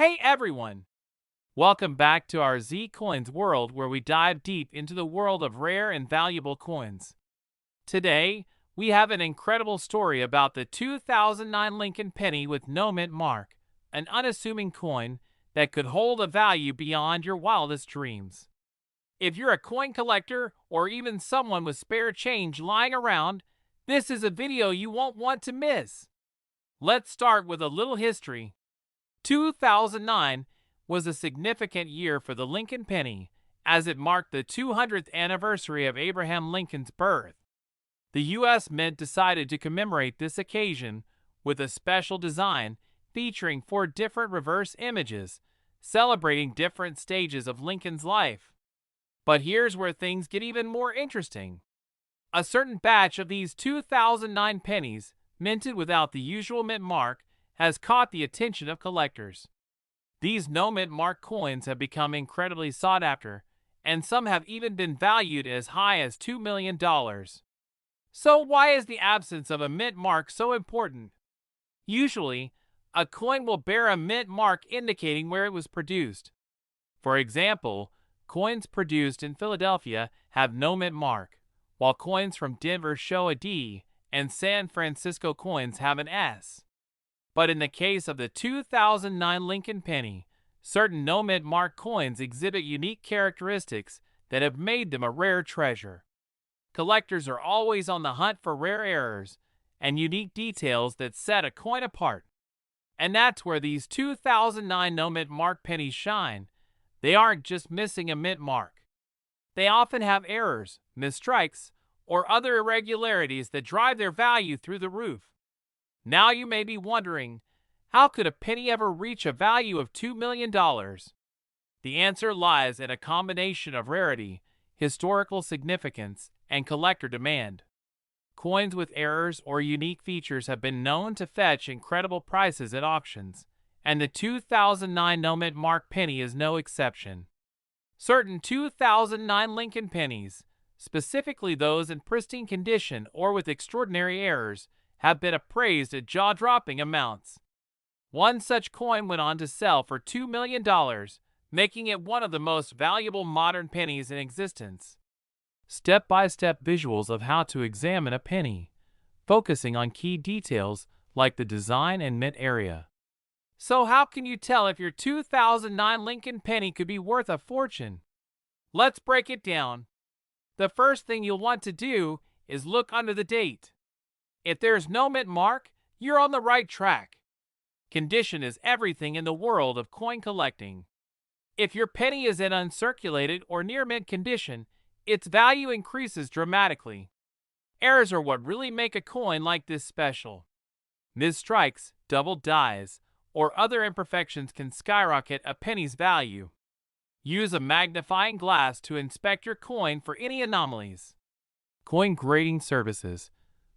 Hey everyone! Welcome back to our Z Coins world where we dive deep into the world of rare and valuable coins. Today, we have an incredible story about the 2009 Lincoln penny with no mint mark, an unassuming coin that could hold a value beyond your wildest dreams. If you're a coin collector or even someone with spare change lying around, this is a video you won't want to miss. Let's start with a little history. 2009 was a significant year for the Lincoln penny, as it marked the 200th anniversary of Abraham Lincoln's birth. The U.S. Mint decided to commemorate this occasion with a special design featuring 4 different reverse images, celebrating different stages of Lincoln's life. But here's where things get even more interesting. A certain batch of these 2009 pennies, minted without the usual mint mark, has caught the attention of collectors. These no-mint mark coins have become incredibly sought after, and some have even been valued as high as $2 million. So why is the absence of a mint mark so important? Usually, a coin will bear a mint mark indicating where it was produced. For example, coins produced in Philadelphia have no mint mark, while coins from Denver show a D, and San Francisco coins have an S. But in the case of the 2009 Lincoln penny, certain no-mint mark coins exhibit unique characteristics that have made them a rare treasure. Collectors are always on the hunt for rare errors and unique details that set a coin apart. And that's where these 2009 no-mint mark pennies shine. They aren't just missing a mint mark. They often have errors, misstrikes, or other irregularities that drive their value through the roof. Now you may be wondering, how could a penny ever reach a value of $2 million? The answer lies in a combination of rarity, historical significance, and collector demand. Coins with errors or unique features have been known to fetch incredible prices at auctions, and the 2009 no-mint mark penny is no exception. Certain 2009 Lincoln pennies, specifically those in pristine condition or with extraordinary errors, have been appraised at jaw-dropping amounts. One such coin went on to sell for $2 million, making it one of the most valuable modern pennies in existence. Step-by-step visuals of how to examine a penny, focusing on key details like the design and mint area. So how can you tell if your 2009 Lincoln penny could be worth a fortune? Let's break it down. The first thing you'll want to do is look under the date. If there's no mint mark, you're on the right track. Condition is everything in the world of coin collecting. If your penny is in uncirculated or near mint condition, its value increases dramatically. Errors are what really make a coin like this special. Misstrikes, double dies, or other imperfections can skyrocket a penny's value. Use a magnifying glass to inspect your coin for any anomalies. Coin grading services.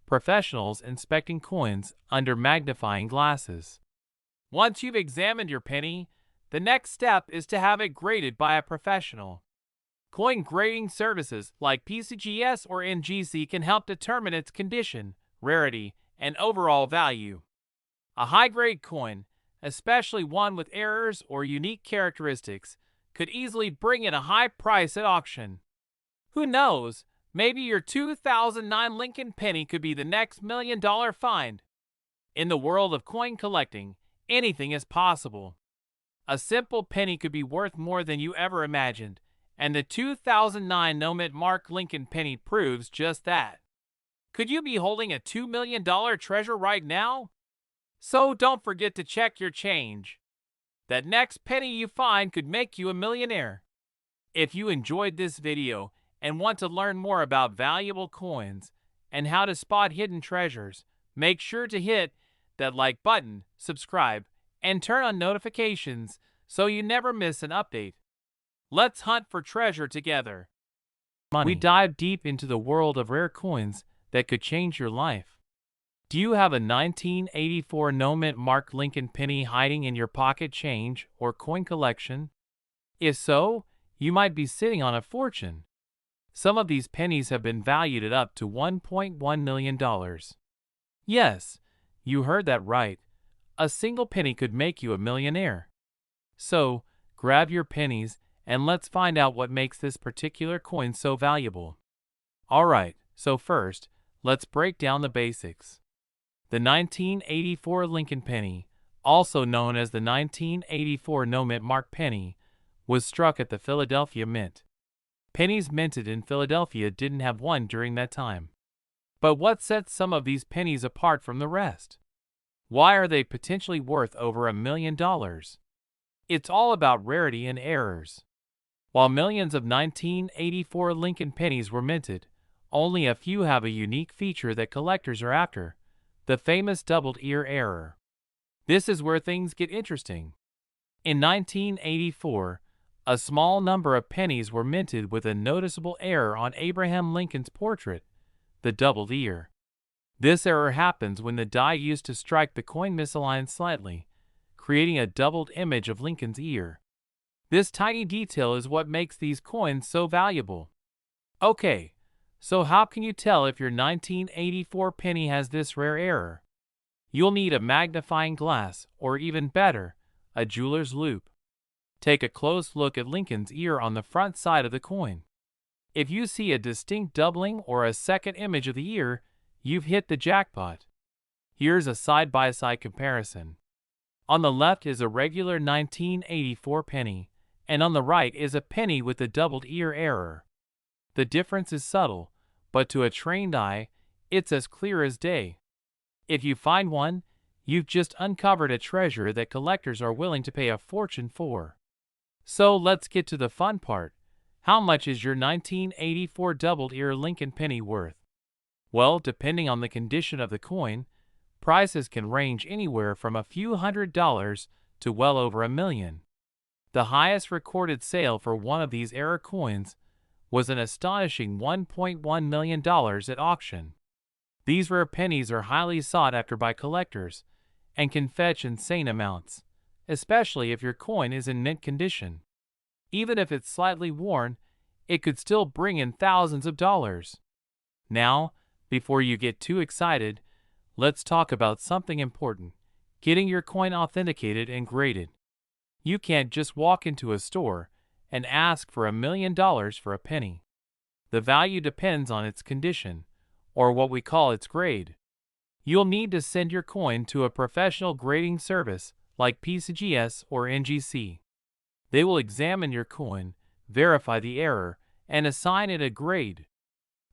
Professionals inspecting coins under magnifying glasses. Once you've examined your penny, the next step is to have it graded by a professional. Coin grading services like PCGS or NGC can help determine its condition, rarity, and overall value. A high-grade coin, especially one with errors or unique characteristics, could easily bring in a high price at auction. Who knows? Maybe your 2009 Lincoln penny could be the next $1 million find. In the world of coin collecting, anything is possible. A simple penny could be worth more than you ever imagined, and the 2009 no-mint mark Lincoln penny proves just that. Could you be holding a $2 million treasure right now? So don't forget to check your change. That next penny you find could make you a millionaire. If you enjoyed this video and want to learn more about valuable coins and how to spot hidden treasures, make sure to hit that like button, subscribe, and turn on notifications so you never miss an update. Let's hunt for treasure together. We dive deep into the world of rare coins that could change your life. Do you have a 1984 no-mint mark Lincoln penny hiding in your pocket change or coin collection? If so, you might be sitting on a fortune. Some of these pennies have been valued at up to $1.1 million. Yes, you heard that right. A single penny could make you a millionaire. So, grab your pennies and let's find out what makes this particular coin so valuable. Alright, so first, let's break down the basics. The 1984 Lincoln penny, also known as the 1984 no-mint mark penny, was struck at the Philadelphia Mint. Pennies minted in Philadelphia didn't have one during that time. But what sets some of these pennies apart from the rest? Why are they potentially worth over $1 million? It's all about rarity and errors. While millions of 1984 Lincoln pennies were minted, only a few have a unique feature that collectors are after: the famous doubled ear error. This is where things get interesting. In 1984, a small number of pennies were minted with a noticeable error on Abraham Lincoln's portrait, the doubled ear. This error happens when the die used to strike the coin misaligns slightly, creating a doubled image of Lincoln's ear. This tiny detail is what makes these coins so valuable. Okay, so how can you tell if your 1984 penny has this rare error? You'll need a magnifying glass, or even better, a jeweler's loupe. Take a close look at Lincoln's ear on the front side of the coin. If you see a distinct doubling or a second image of the ear, you've hit the jackpot. Here's a side-by-side comparison. On the left is a regular 1984 penny, and on the right is a penny with the doubled ear error. The difference is subtle, but to a trained eye, it's as clear as day. If you find one, you've just uncovered a treasure that collectors are willing to pay a fortune for. So let's get to the fun part. How much is your 1984 doubled ear Lincoln penny worth? Well, depending on the condition of the coin, prices can range anywhere from a few $100s to well over $1 million. The highest recorded sale for one of these era coins was an astonishing $1.1 million at auction. These rare pennies are highly sought after by collectors and can fetch insane amounts, especially if your coin is in mint condition. Even if it's slightly worn, it could still bring in thousands of dollars. Now, before you get too excited, let's talk about something important: getting your coin authenticated and graded. You can't just walk into a store and ask for $1 million for a penny. The value depends on its condition, or what we call its grade. You'll need to send your coin to a professional grading service like PCGS or NGC. They will examine your coin, verify the error, and assign it a grade.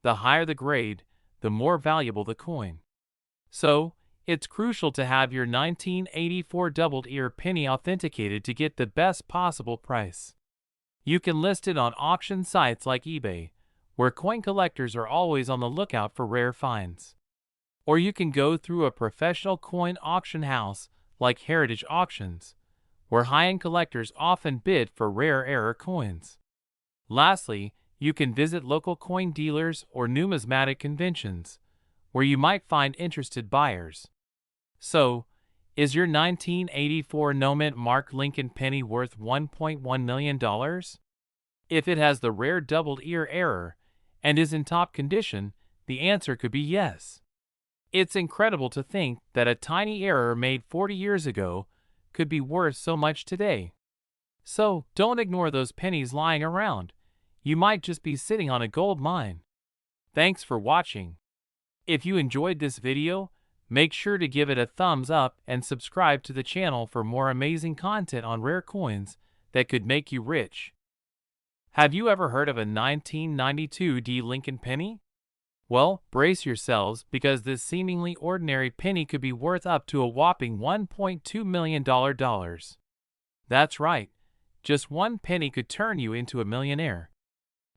The higher the grade, the more valuable the coin. So, it's crucial to have your 1984 doubled ear penny authenticated to get the best possible price. You can list it on auction sites like eBay, where coin collectors are always on the lookout for rare finds. Or you can go through a professional coin auction house like Heritage Auctions, where high-end collectors often bid for rare era coins. Lastly, you can visit local coin dealers or numismatic conventions, where you might find interested buyers. So, is your 1984 no-mint mark Lincoln penny worth $1.1 million? If it has the rare doubled ear error and is in top condition, the answer could be yes. It's incredible to think that a tiny error made 40 years ago could be worth so much today. So, don't ignore those pennies lying around. You might just be sitting on a gold mine. Thanks for watching. If you enjoyed this video, make sure to give it a thumbs up and subscribe to the channel for more amazing content on rare coins that could make you rich. Have you ever heard of a 1992 Lincoln penny? Well, brace yourselves, because this seemingly ordinary penny could be worth up to a whopping $1.2 million. That's right, just one penny could turn you into a millionaire.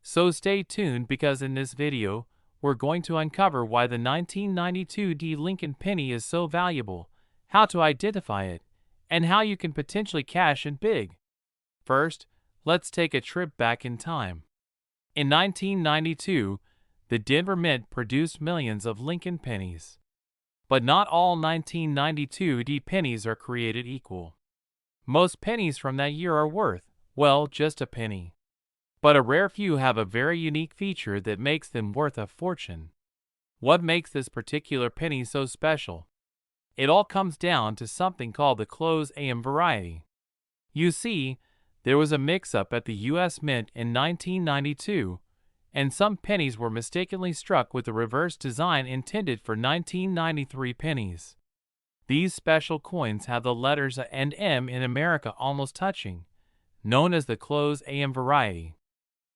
So stay tuned, because in this video, we're going to uncover why the 1992 Lincoln penny is so valuable, how to identify it, and how you can potentially cash in big. First, let's take a trip back in time. In 1992, the Denver Mint produced millions of Lincoln pennies. But not all 1992 pennies are created equal. Most pennies from that year are worth, well, just a penny. But a rare few have a very unique feature that makes them worth a fortune. What makes this particular penny so special? It all comes down to something called the close AM variety. You see, there was a mix-up at the U.S. Mint in 1992, and some pennies were mistakenly struck with the reverse design intended for 1993 pennies. These special coins have the letters A and M in America almost touching, known as the close AM variety.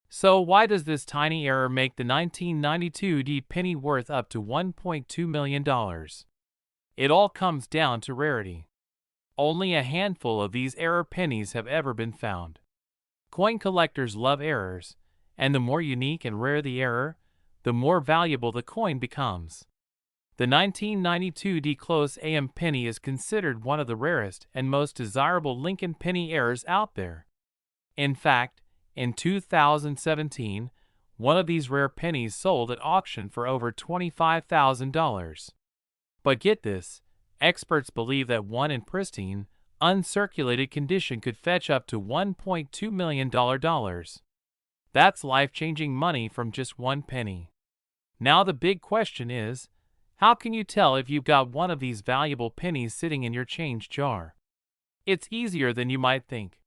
So why does this tiny error make the 1992 D penny worth up to $1.2 million? It all comes down to rarity. Only a handful of these error pennies have ever been found. Coin collectors love errors, and the more unique and rare the error, the more valuable the coin becomes. The 1992 D close AM penny is considered one of the rarest and most desirable Lincoln penny errors out there. In fact, in 2017, one of these rare pennies sold at auction for over $25,000. But get this, experts believe that one in pristine, uncirculated condition could fetch up to $1.2 million. That's life-changing money from just one penny. Now the big question is, how can you tell if you've got one of these valuable pennies sitting in your change jar? It's easier than you might think.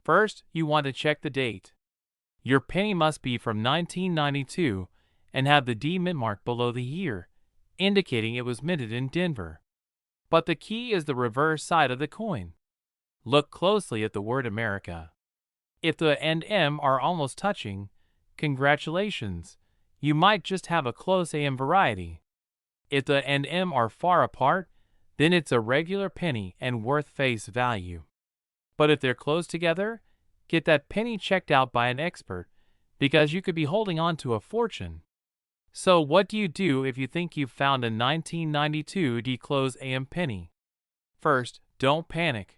First, you want to check the date. Your penny must be from 1992 and have the D mint mark below the year, indicating it was minted in Denver. But the key is the reverse side of the coin. Look closely at the word America. If the and M are almost touching, congratulations, you might just have a close AM variety. If the and M are far apart, then it's a regular penny and worth face value. But if they're close together, get that penny checked out by an expert, because you could be holding on to a fortune. So what do you do if you think you've found a 1992 D close AM penny? First, don't panic.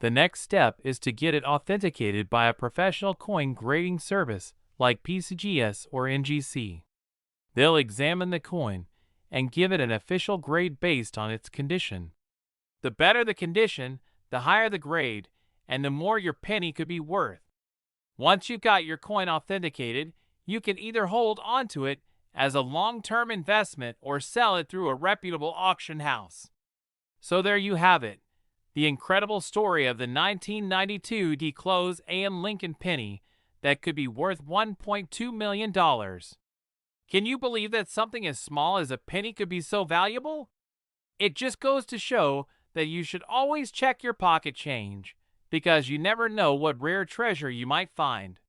The next step is to get it authenticated by a professional coin grading service like PCGS or NGC. They'll examine the coin and give it an official grade based on its condition. The better the condition, the higher the grade, and the more your penny could be worth. Once you've got your coin authenticated, you can either hold onto it as a long-term investment or sell it through a reputable auction house. So there you have it, the incredible story of the 1992 D close AM Lincoln penny that could be worth $1.2 million. Can you believe that something as small as a penny could be so valuable? It just goes to show that you should always check your pocket change, because you never know what rare treasure you might find.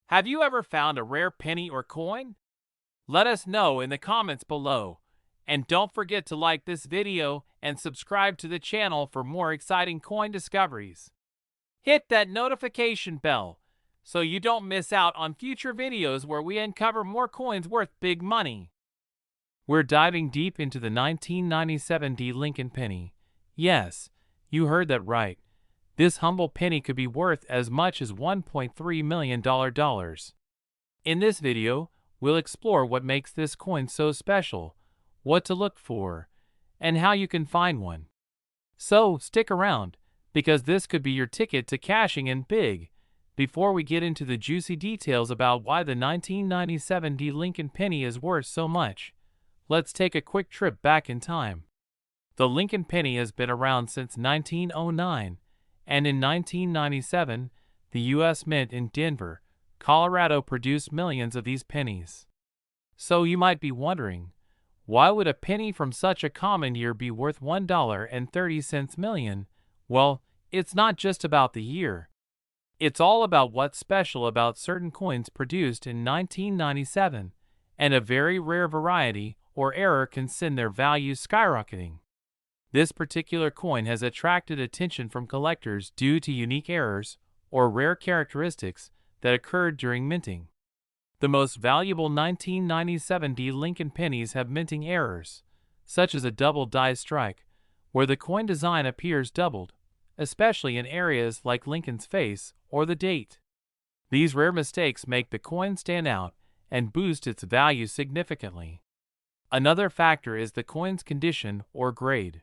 Have you ever found a rare penny or coin? Let us know in the comments below, and don't forget to like this video and subscribe to the channel for more exciting coin discoveries. Hit that notification bell so you don't miss out on future videos where we uncover more coins worth big money. We're diving deep into the 1997 D Lincoln penny. Yes, you heard that right. This humble penny could be worth as much as $1.3 million. In this video, we'll explore what makes this coin so special, what to look for, and how you can find one. So stick around, because this could be your ticket to cashing in big. Before we get into the juicy details about why the 1997 D Lincoln penny is worth so much, let's take a quick trip back in time. The Lincoln penny has been around since 1909, and in 1997, the U.S. Mint in Denver, Colorado produced millions of these pennies. So you might be wondering, why would a penny from such a common year be worth $1.30 million? Well, it's not just about the year. It's all about what's special about certain coins produced in 1997, and a very rare variety or error can send their value skyrocketing. This particular coin has attracted attention from collectors due to unique errors or rare characteristics that occurred during minting. The most valuable 1997 D Lincoln pennies have minting errors, such as a double die strike, where the coin design appears doubled, especially in areas like Lincoln's face or the date. These rare mistakes make the coin stand out and boost its value significantly. Another factor is the coin's condition or grade.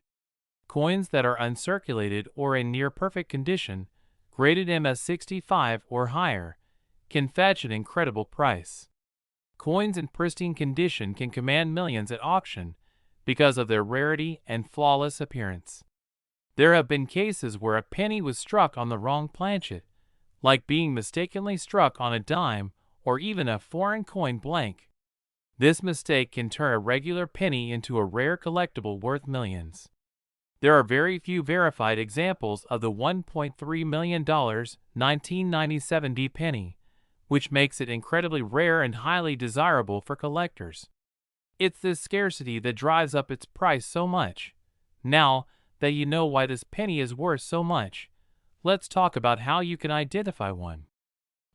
Coins that are uncirculated or in near-perfect condition, graded MS65 or higher, can fetch an incredible price. Coins in pristine condition can command millions at auction because of their rarity and flawless appearance. There have been cases where a penny was struck on the wrong planchet, like being mistakenly struck on a dime or even a foreign coin blank. This mistake can turn a regular penny into a rare collectible worth millions. There are very few verified examples of the $1.3 million 1997 D penny, which makes it incredibly rare and highly desirable for collectors. It's this scarcity that drives up its price so much. Now that you know why this penny is worth so much, let's talk about how you can identify one.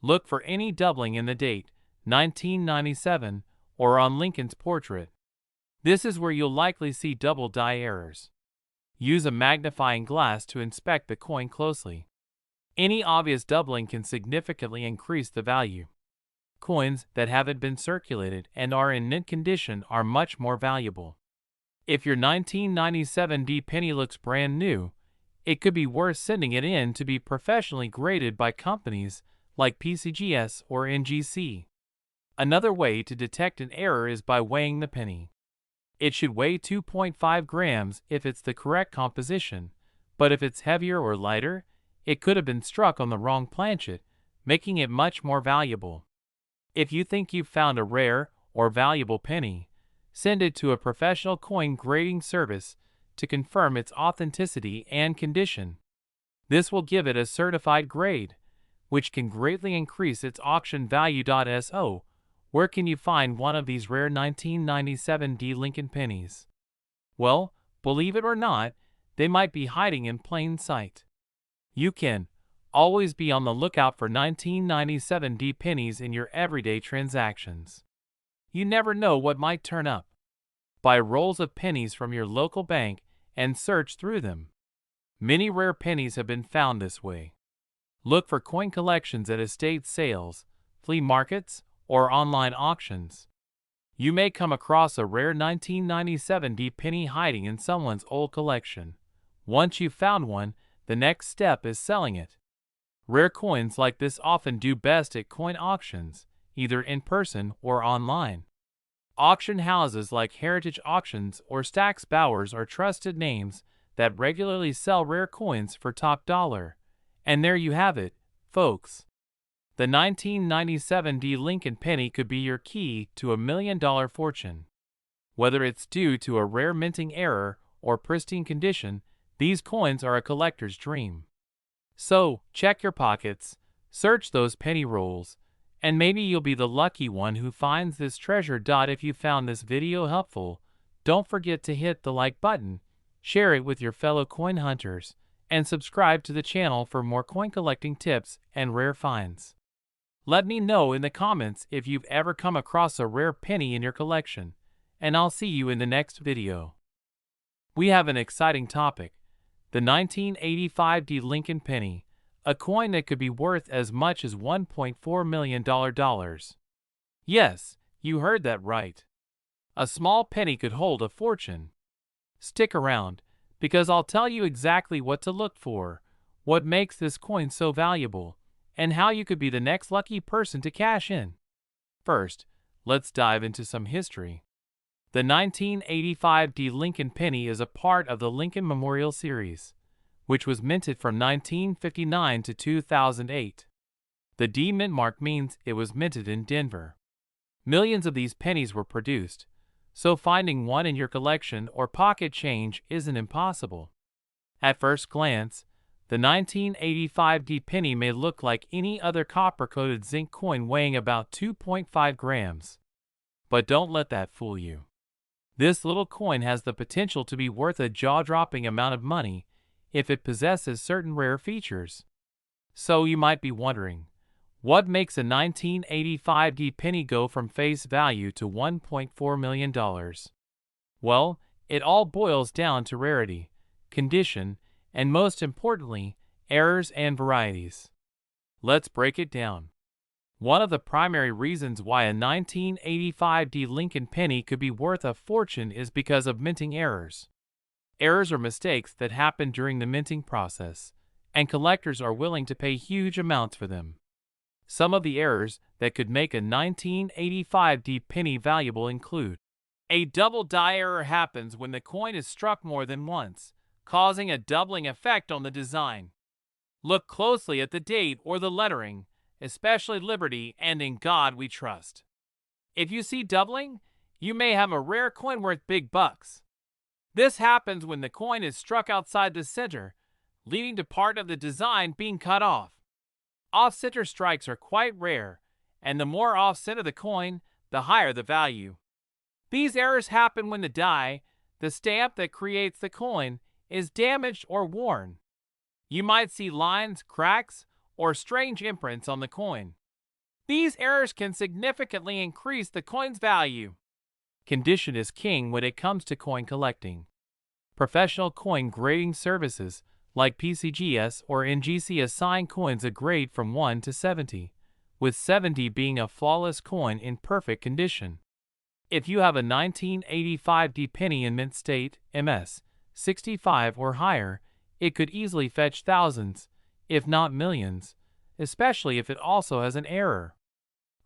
Look for any doubling in the date, 1997, or on Lincoln's portrait. This is where you'll likely see double die errors. Use a magnifying glass to inspect the coin closely. Any obvious doubling can significantly increase the value. Coins that haven't been circulated and are in mint condition are much more valuable. If your 1997 D penny looks brand new, it could be worth sending it in to be professionally graded by companies like PCGS or NGC. Another way to detect an error is by weighing the penny. It should weigh 2.5 grams if it's the correct composition, but if it's heavier or lighter, it could have been struck on the wrong planchet, making it much more valuable. If you think you've found a rare or valuable penny, send it to a professional coin grading service to confirm its authenticity and condition. This will give it a certified grade, which can greatly increase its auction value. So, where can you find one of these rare 1997 D Lincoln pennies? Well, believe it or not, they might be hiding in plain sight. You can always be on the lookout for 1997 D pennies in your everyday transactions. You never know what might turn up. Buy rolls of pennies from your local bank and search through them. Many rare pennies have been found this way. Look for coin collections at estate sales, flea markets, or online auctions. You may come across a rare 1997 D penny hiding in someone's old collection. Once you've found one, the next step is selling it. Rare coins like this often do best at coin auctions, either in person or online. Auction houses like Heritage Auctions or Stack's Bowers are trusted names that regularly sell rare coins for top dollar. And there you have it, folks. The 1997 D Lincoln penny could be your key to $1 million fortune. Whether it's due to a rare minting error or pristine condition, these coins are a collector's dream. So, check your pockets, search those penny rolls, and maybe you'll be the lucky one who finds this treasure. If you found this video helpful, don't forget to hit the like button, share it with your fellow coin hunters, and subscribe to the channel for more coin collecting tips and rare finds. Let me know in the comments if you've ever come across a rare penny in your collection, and I'll see you in the next video. We have an exciting topic: the 1985 D Lincoln penny, a coin that could be worth as much as $1.4 million. Yes, you heard that right. A small penny could hold a fortune. Stick around, because I'll tell you exactly what to look for, what makes this coin so valuable, and how you could be the next lucky person to cash in. First, let's dive into some history. The 1985 D Lincoln penny is a part of the Lincoln Memorial Series, which was minted from 1959 to 2008. The D mint mark means it was minted in Denver. Millions of these pennies were produced, so finding one in your collection or pocket change isn't impossible. At first glance, the 1985 D penny may look like any other copper-coated zinc coin weighing about 2.5 grams. But don't let that fool you. This little coin has the potential to be worth a jaw-dropping amount of money if it possesses certain rare features. So you might be wondering, what makes a 1985 D penny go from face value to $1.4 million? Well, it all boils down to rarity, condition, and most importantly, errors and varieties. Let's break it down. One of the primary reasons why a 1985 D Lincoln penny could be worth a fortune is because of minting errors. Errors are mistakes that happen during the minting process, and collectors are willing to pay huge amounts for them. Some of the errors that could make a 1985 D penny valuable include: a double die error happens when the coin is struck more than once, causing a doubling effect on the design. Look closely at the date or the lettering, especially Liberty and In God We Trust. If you see doubling, you may have a rare coin worth big bucks. This happens when the coin is struck outside the center, leading to part of the design being cut off. Off-center strikes are quite rare, and the more off-center the coin, the higher the value. These errors happen when the die, the stamp that creates the coin, is damaged or worn. You might see lines, cracks, or strange imprints on the coin. These errors can significantly increase the coin's value. Condition is king when it comes to coin collecting. Professional coin grading services like PCGS or NGC assign coins a grade from 1 to 70, with 70 being a flawless coin in perfect condition. If you have a 1985 D penny in mint state, MS, 65 or higher, it could easily fetch thousands, if not millions, especially if it also has an error.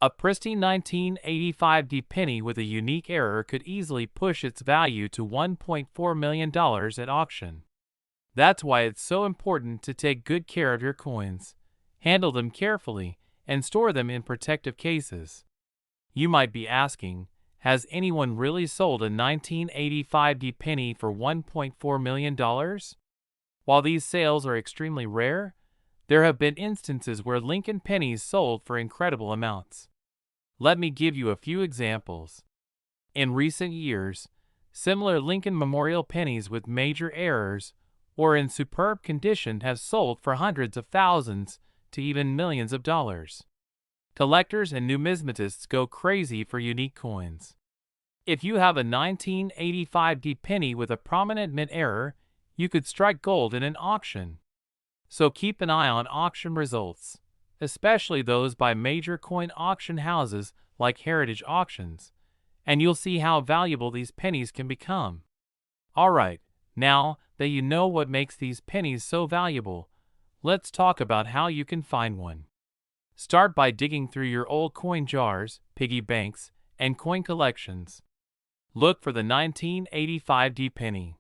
A pristine 1985 D penny with a unique error could easily push its value to $1.4 million at auction. That's why it's so important to take good care of your coins, handle them carefully, and store them in protective cases. You might be asking, has anyone really sold a 1985 D penny for $1.4 million? While these sales are extremely rare, there have been instances where Lincoln pennies sold for incredible amounts. Let me give you a few examples. In recent years, similar Lincoln Memorial pennies with major errors or in superb condition have sold for hundreds of thousands to even millions of dollars. Collectors and numismatists go crazy for unique coins. If you have a 1985 D penny with a prominent mint error, you could strike gold in an auction. So keep an eye on auction results, especially those by major coin auction houses like Heritage Auctions, and you'll see how valuable these pennies can become. Alright, now that you know what makes these pennies so valuable, let's talk about how you can find one. Start by digging through your old coin jars, piggy banks, and coin collections. Look for the 1985 D penny.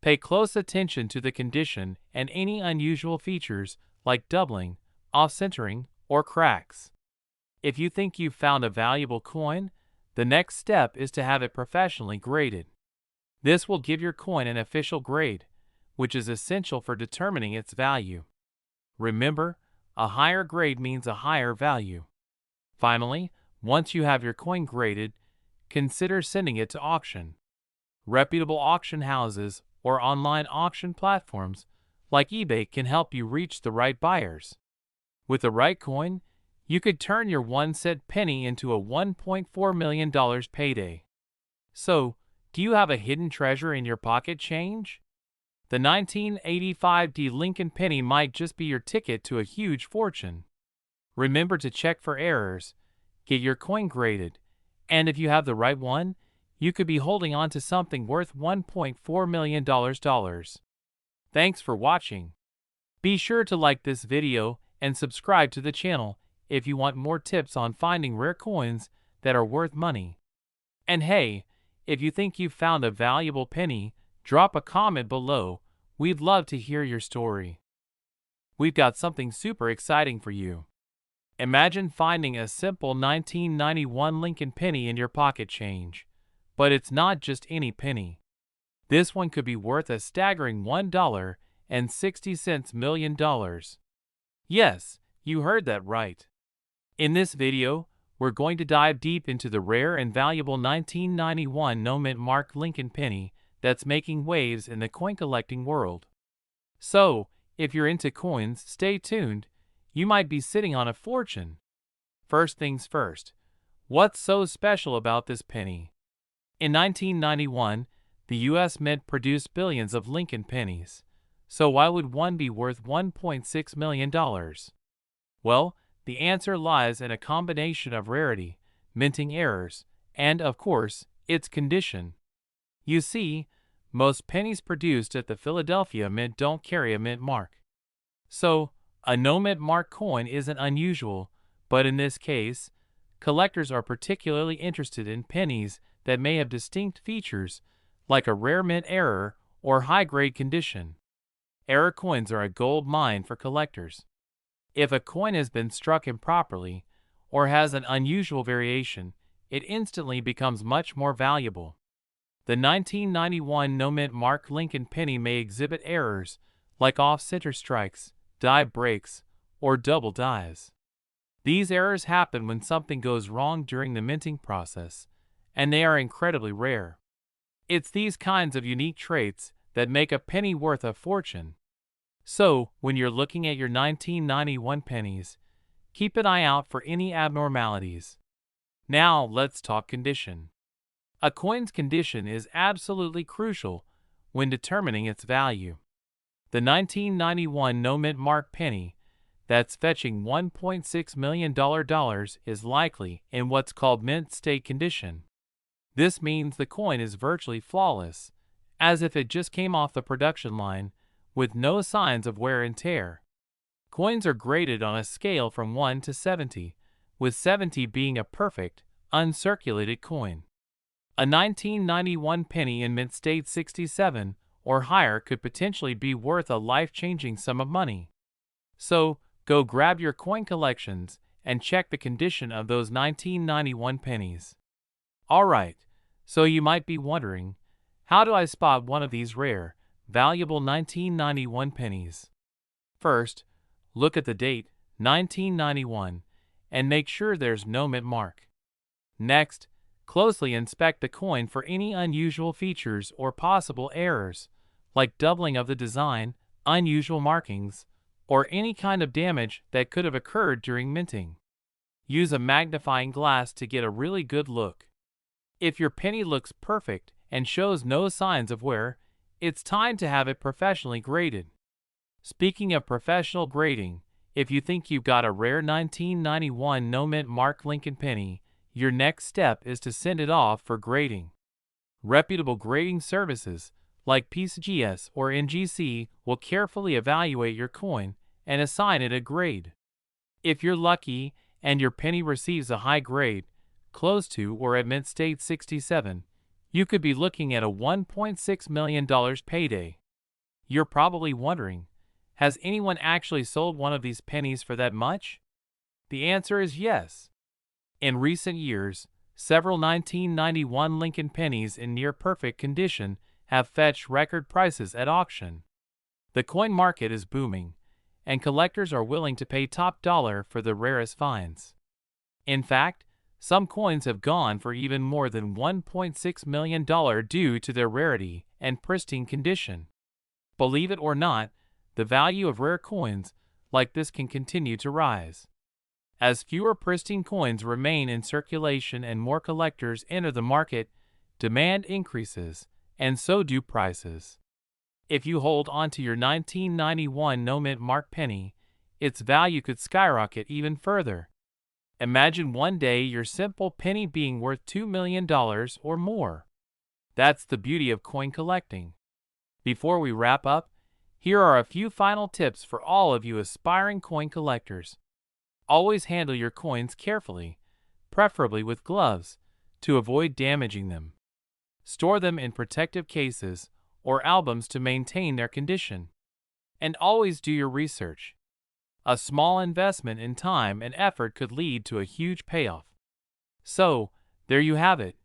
Pay close attention to the condition and any unusual features like doubling, off-centering, or cracks. If you think you've found a valuable coin, the next step is to have it professionally graded. This will give your coin an official grade, which is essential for determining its value. Remember, a higher grade means a higher value. Finally, once you have your coin graded, consider sending it to auction. Reputable auction houses or online auction platforms like eBay can help you reach the right buyers. With the right coin, you could turn your 1-cent penny into a $1.4 million payday. So, do you have a hidden treasure in your pocket change? The 1985 D Lincoln penny might just be your ticket to a huge fortune. Remember to check for errors, get your coin graded, and if you have the right one, you could be holding on to something worth $1.4 million. Thanks for watching. Be sure to like this video and subscribe to the channel if you want more tips on finding rare coins that are worth money. And hey, if you think you've found a valuable penny, drop a comment below. We'd love to hear your story. We've got something super exciting for you. Imagine finding a simple 1991 Lincoln penny in your pocket change. But it's not just any penny. This one could be worth a staggering $1.60 million. Yes, you heard that right. In this video, we're going to dive deep into the rare and valuable 1991 no-mint mark Lincoln penny that's making waves in the coin collecting world. So, if you're into coins, stay tuned. You might be sitting on a fortune. First things first, what's so special about this penny? In 1991, the U.S. Mint produced billions of Lincoln pennies. So why would one be worth $1.6 million? Well, the answer lies in a combination of rarity, minting errors, and, of course, its condition. You see, most pennies produced at the Philadelphia Mint don't carry a mint mark. So, a no-mint mark coin isn't unusual, but in this case, collectors are particularly interested in pennies that may have distinct features, like a rare mint error or high-grade condition. Error coins are a gold mine for collectors. If a coin has been struck improperly or has an unusual variation, it instantly becomes much more valuable. The 1991 no-mint mark Lincoln penny may exhibit errors like off-center strikes, die breaks, or double dies. These errors happen when something goes wrong during the minting process, and they are incredibly rare. It's these kinds of unique traits that make a penny worth a fortune. So, when you're looking at your 1991 pennies, keep an eye out for any abnormalities. Now, let's talk condition. A coin's condition is absolutely crucial when determining its value. The 1991 no-mint mark penny, that's fetching $1.6 million, is likely in what's called mint state condition. This means the coin is virtually flawless, as if it just came off the production line, with no signs of wear and tear. Coins are graded on a scale from 1 to 70, with 70 being a perfect, uncirculated coin. A 1991 penny in mint state 67 or higher could potentially be worth a life-changing sum of money. So, go grab your coin collections and check the condition of those 1991 pennies. Alright, so you might be wondering, how do I spot one of these rare, valuable 1991 pennies? First, look at the date, 1991, and make sure there's no mint mark. Next, closely inspect the coin for any unusual features or possible errors, like doubling of the design, unusual markings, or any kind of damage that could have occurred during minting. Use a magnifying glass to get a really good look. If your penny looks perfect and shows no signs of wear, it's time to have it professionally graded. Speaking of professional grading, if you think you've got a rare 1991 no-mint mark Lincoln penny, your next step is to send it off for grading. Reputable grading services like PCGS or NGC will carefully evaluate your coin and assign it a grade. If you're lucky and your penny receives a high grade, close to or at mint state 67, you could be looking at a $1.6 million payday. You're probably wondering, has anyone actually sold one of these pennies for that much? The answer is yes. In recent years, several 1991 Lincoln pennies in near-perfect condition have fetched record prices at auction. The coin market is booming, and collectors are willing to pay top dollar for the rarest finds. In fact, some coins have gone for even more than $1.6 million due to their rarity and pristine condition. Believe it or not, the value of rare coins like this can continue to rise. As fewer pristine coins remain in circulation and more collectors enter the market, demand increases, and so do prices. If you hold onto your 1991 no-mint mark penny, its value could skyrocket even further. Imagine one day your simple penny being worth $2 million or more. That's the beauty of coin collecting. Before we wrap up, here are a few final tips for all of you aspiring coin collectors. Always handle your coins carefully, preferably with gloves, to avoid damaging them. Store them in protective cases or albums to maintain their condition. And always do your research. A small investment in time and effort could lead to a huge payoff. So, there you have it,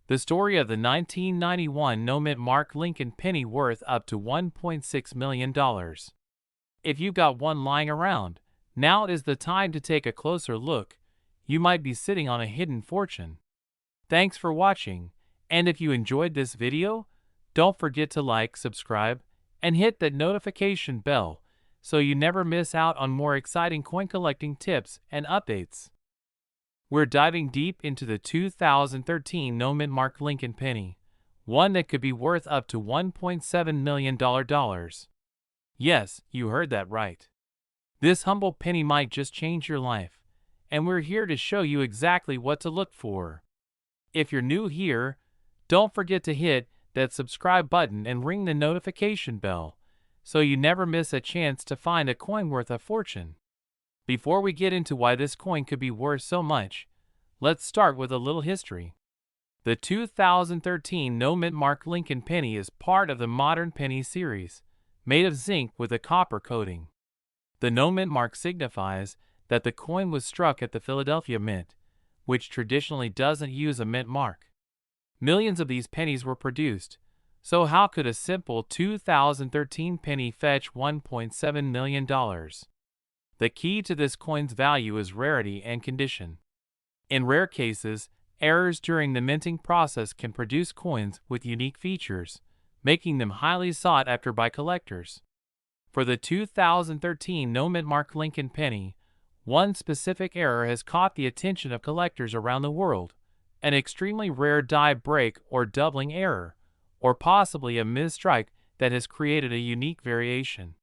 the story of the 1991 no-mint mark Lincoln penny worth up to $1.6 million. If you've got one lying around, now is the time to take a closer look. You might be sitting on a hidden fortune. Thanks for watching, and if you enjoyed this video, don't forget to like, subscribe, and hit that notification bell so you never miss out on more exciting coin collecting tips and updates. We're diving deep into the 2013 no-mint mark Lincoln penny, one that could be worth up to $1.7 million. Yes, you heard that right. This humble penny might just change your life, and we're here to show you exactly what to look for. If you're new here, don't forget to hit that subscribe button and ring the notification bell so you never miss a chance to find a coin worth a fortune. Before we get into why this coin could be worth so much, let's start with a little history. The 2013 No Mint Mark Lincoln penny is part of the modern penny series, made of zinc with a copper coating. The no mint mark signifies that the coin was struck at the Philadelphia Mint, which traditionally doesn't use a mint mark. Millions of these pennies were produced, so how could a simple 2013 penny fetch $1.7 million? The key to this coin's value is rarity and condition. In rare cases, errors during the minting process can produce coins with unique features, making them highly sought after by collectors. For the 2013 No Mint Mark Lincoln penny, one specific error has caught the attention of collectors around the world: an extremely rare die break or doubling error, or possibly a misstrike that has created a unique variation.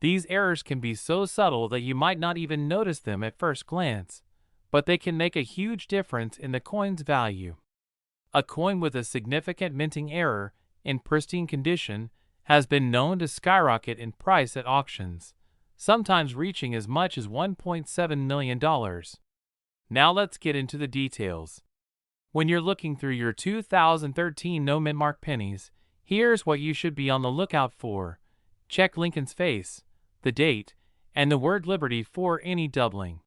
These errors can be so subtle that you might not even notice them at first glance, but they can make a huge difference in the coin's value. A coin with a significant minting error in pristine condition has been known to skyrocket in price at auctions, sometimes reaching as much as $1.7 million. Now let's get into the details. When you're looking through your 2013 No Mint Mark pennies, here's what you should be on the lookout for. Check Lincoln's face, the date, and the word Liberty for any doubling.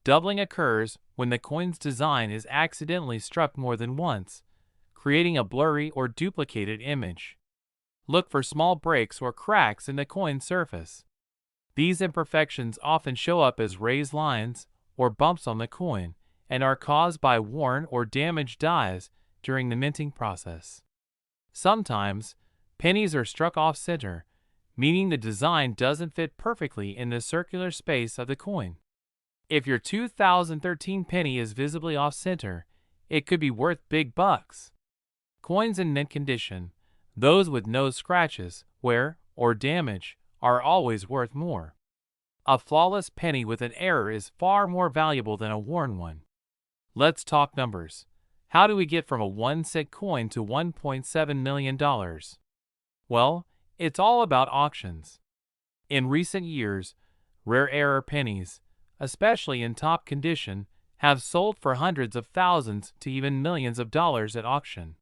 Doubling occurs when the coin's design is accidentally struck more than once, creating a blurry or duplicated image. Look for small breaks or cracks in the coin's surface. These imperfections often show up as raised lines or bumps on the coin and are caused by worn or damaged dies during the minting process. Sometimes, pennies are struck off-center, meaning the design doesn't fit perfectly in the circular space of the coin. If your 2013 penny is visibly off-center, it could be worth big bucks. Coins in mint condition, those with no scratches, wear, or damage, are always worth more. A flawless penny with an error is far more valuable than a worn one. Let's talk numbers. How do we get from a 1-cent coin to $1.7 million? Well, it's all about auctions. In recent years, rare error pennies, especially in top condition, have sold for hundreds of thousands to even millions of dollars at auction.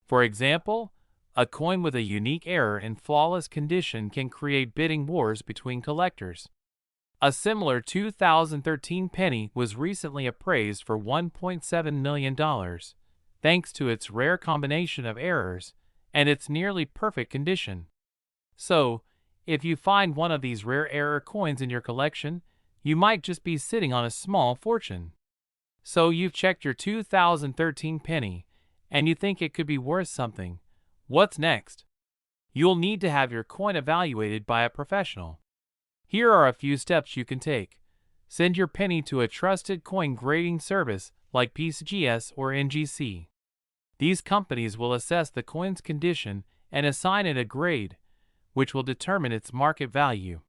For example, a coin with a unique error in flawless condition can create bidding wars between collectors. A similar 2013 penny was recently appraised for $1.7 million, thanks to its rare combination of errors and its nearly perfect condition. So, if you find one of these rare error coins in your collection, you might just be sitting on a small fortune. So you've checked your 2013 penny, and you think it could be worth something. What's next? You'll need to have your coin evaluated by a professional. Here are a few steps you can take. Send your penny to a trusted coin grading service like PCGS or NGC. These companies will assess the coin's condition and assign it a grade, which will determine its market value.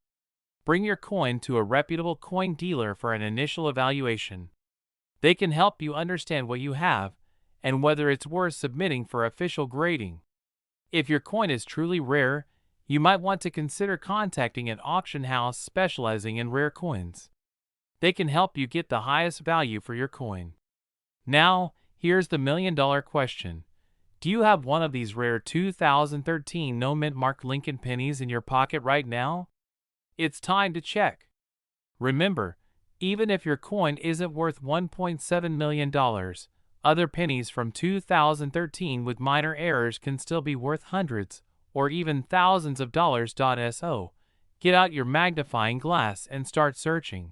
Bring your coin to a reputable coin dealer for an initial evaluation. They can help you understand what you have and whether it's worth submitting for official grading. If your coin is truly rare, you might want to consider contacting an auction house specializing in rare coins. They can help you get the highest value for your coin. Now, here's the million-dollar question. Do you have one of these rare 2013 No Mint Mark Lincoln pennies in your pocket right now? It's time to check. Remember, even if your coin isn't worth $1.7 million, other pennies from 2013 with minor errors can still be worth hundreds or even thousands of dollars. So, get out your magnifying glass and start searching.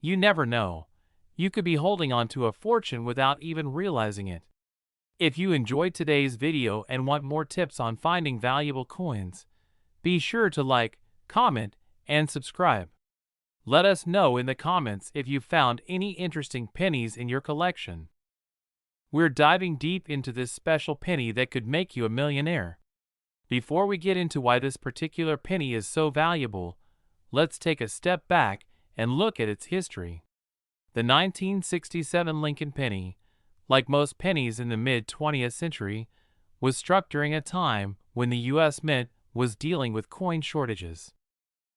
You never know. You could be holding on to a fortune without even realizing it. If you enjoyed today's video and want more tips on finding valuable coins, be sure to like, comment, and subscribe. Let us know in the comments if you found any interesting pennies in your collection. We're diving deep into this special penny that could make you a millionaire. Before we get into why this particular penny is so valuable, let's take a step back and look at its history. The 1967 Lincoln penny, like most pennies in the mid-20th century, was struck during a time when the U.S. Mint was dealing with coin shortages.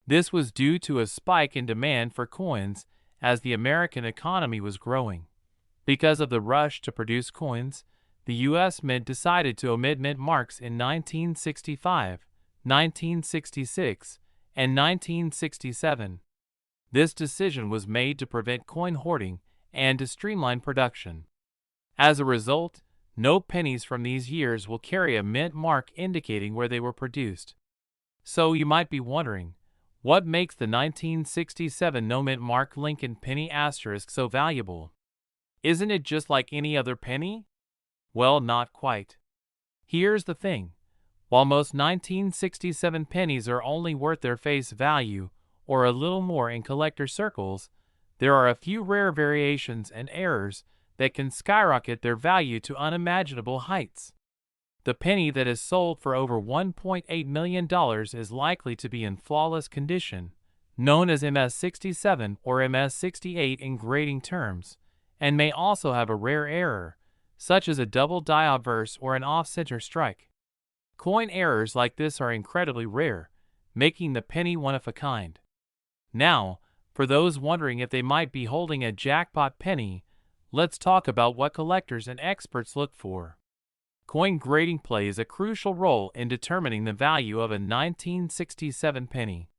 This was due to a spike in demand for coins as the American economy was growing. Because of the rush to produce coins, The U.S. Mint decided to omit mint marks in 1965, 1966, and 1967. This decision was made to prevent coin hoarding and to streamline production. As a result, no pennies from these years will carry a mint mark indicating where they were produced. So you might be wondering, what makes the 1967 no mint mark Lincoln penny asterisk so valuable? Isn't it just like any other penny? Well, not quite. Here's the thing. While most 1967 pennies are only worth their face value, or a little more in collector circles, there are a few rare variations and errors that can skyrocket their value to unimaginable heights. The penny that is sold for over $1.8 million is likely to be in flawless condition, known as MS67 or MS68 in grading terms, and may also have a rare error, such as a double die obverse or an off-center strike. Coin errors like this are incredibly rare, making the penny one of a kind. Now, for those wondering if they might be holding a jackpot penny, let's talk about what collectors and experts look for. Coin grading plays a crucial role in determining the value of a 1967 penny.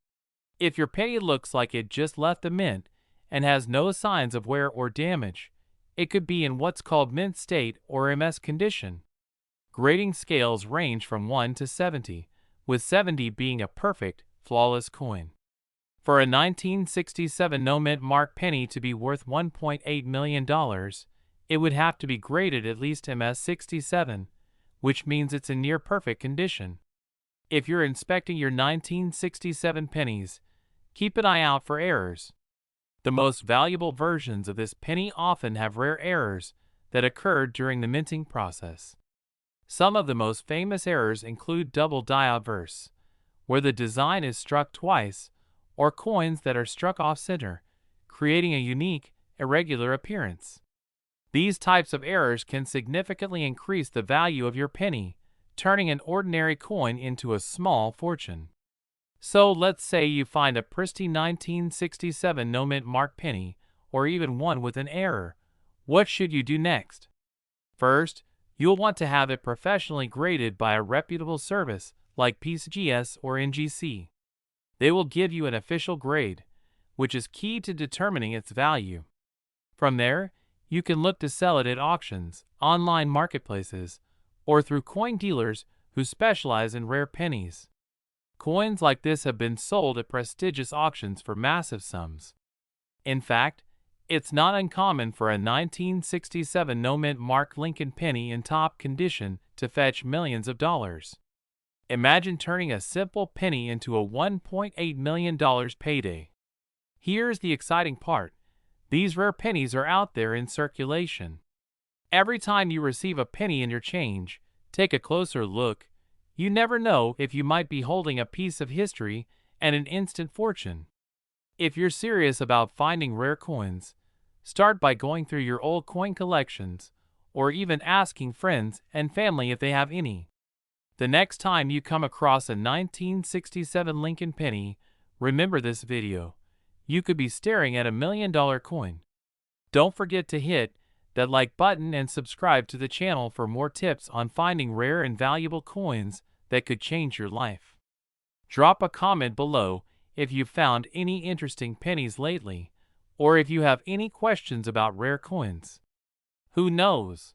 If your penny looks like it just left the mint and has no signs of wear or damage, it could be in what's called mint state or MS condition. Grading scales range from 1 to 70, with 70 being a perfect, flawless coin. For a 1967 no mint mark penny to be worth $1.8 million, it would have to be graded at least MS67, which means it's in near perfect condition. If you're inspecting your 1967 pennies, keep an eye out for errors. The most valuable versions of this penny often have rare errors that occurred during the minting process. Some of the most famous errors include double die obverse, where the design is struck twice, or coins that are struck off-center, creating a unique, irregular appearance. These types of errors can significantly increase the value of your penny, turning an ordinary coin into a small fortune. So let's say you find a pristine 1967 no mint mark penny, or even one with an error. What should you do next? First, you'll want to have it professionally graded by a reputable service like PCGS or NGC. They will give you an official grade, which is key to determining its value. From there, you can look to sell it at auctions, online marketplaces, or through coin dealers who specialize in rare pennies. Coins like this have been sold at prestigious auctions for massive sums. In fact, it's not uncommon for a 1967 no mint mark Lincoln penny in top condition to fetch millions of dollars. Imagine turning a simple penny into a $1.8 million payday. Here's the exciting part. These rare pennies are out there in circulation. Every time you receive a penny in your change, take a closer look. You never know if you might be holding a piece of history and an instant fortune. If you're serious about finding rare coins, start by going through your old coin collections, or even asking friends and family if they have any. The next time you come across a 1967 Lincoln penny, remember this video. You could be staring at $1 million coin. Don't forget to hit that like button and subscribe to the channel for more tips on finding rare and valuable coins that could change your life. Drop a comment below if you've found any interesting pennies lately, or if you have any questions about rare coins. Who knows?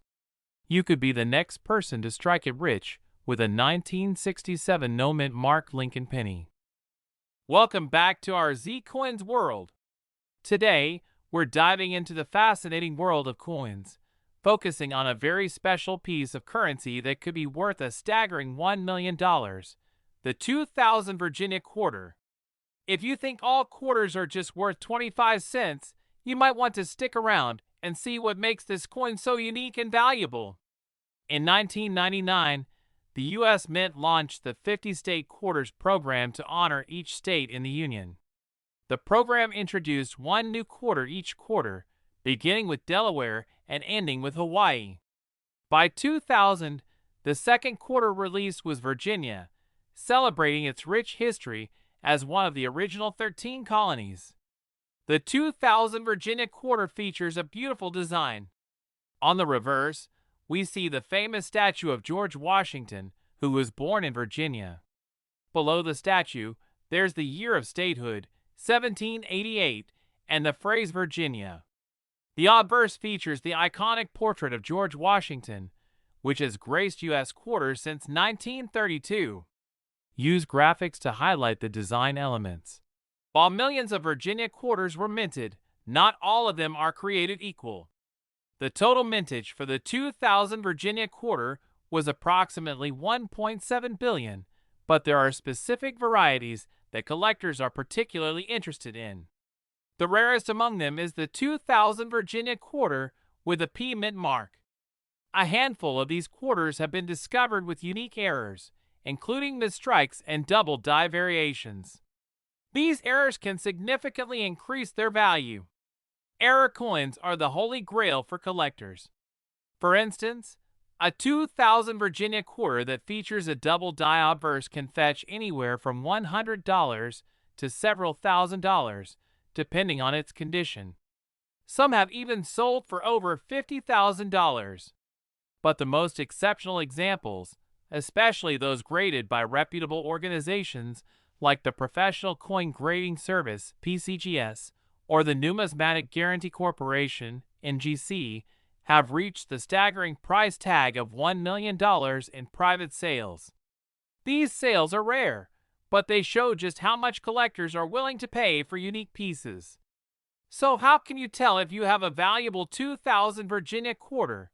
You could be the next person to strike it rich with a 1967 no mint mark Lincoln penny. Welcome back to our Z Coins world. Today, we're diving into the fascinating world of coins, focusing on a very special piece of currency that could be worth a staggering $1 million, the 2000 Virginia quarter. If you think all quarters are just worth 25 cents, you might want to stick around and see what makes this coin so unique and valuable. In 1999, the U.S. Mint launched the 50-state quarters program to honor each state in the Union. The program introduced one new quarter each quarter, beginning with Delaware and ending with Hawaii. By 2000, the second quarter release was Virginia, celebrating its rich history as one of the original 13 colonies. The 2000 Virginia quarter features a beautiful design. On the reverse, we see the famous statue of George Washington, who was born in Virginia. Below the statue, there's the year of statehood, 1788, and the phrase Virginia. The obverse features the iconic portrait of George Washington, which has graced U.S. quarters since 1932. Use graphics to highlight the design elements. While millions of Virginia quarters were minted, not all of them are created equal. The total mintage for the 2000 Virginia quarter was approximately 1.7 billion, but there are specific varieties that collectors are particularly interested in. The rarest among them is the 2000 Virginia quarter with a P mint mark. A handful of these quarters have been discovered with unique errors, including misstrikes and double die variations. These errors can significantly increase their value. Error coins are the holy grail for collectors. For instance, a 2000 Virginia quarter that features a double die obverse can fetch anywhere from $100 to several $1,000, depending on its condition. Some have even sold for over $50,000. But the most exceptional examples, especially those graded by reputable organizations like the Professional Coin Grading Service (PCGS) or the Numismatic Guarantee Corporation (NGC), have reached the staggering price tag of $1 million in private sales. These sales are rare, but they show just how much collectors are willing to pay for unique pieces. So how can you tell if you have a valuable 2000 Virginia quarter?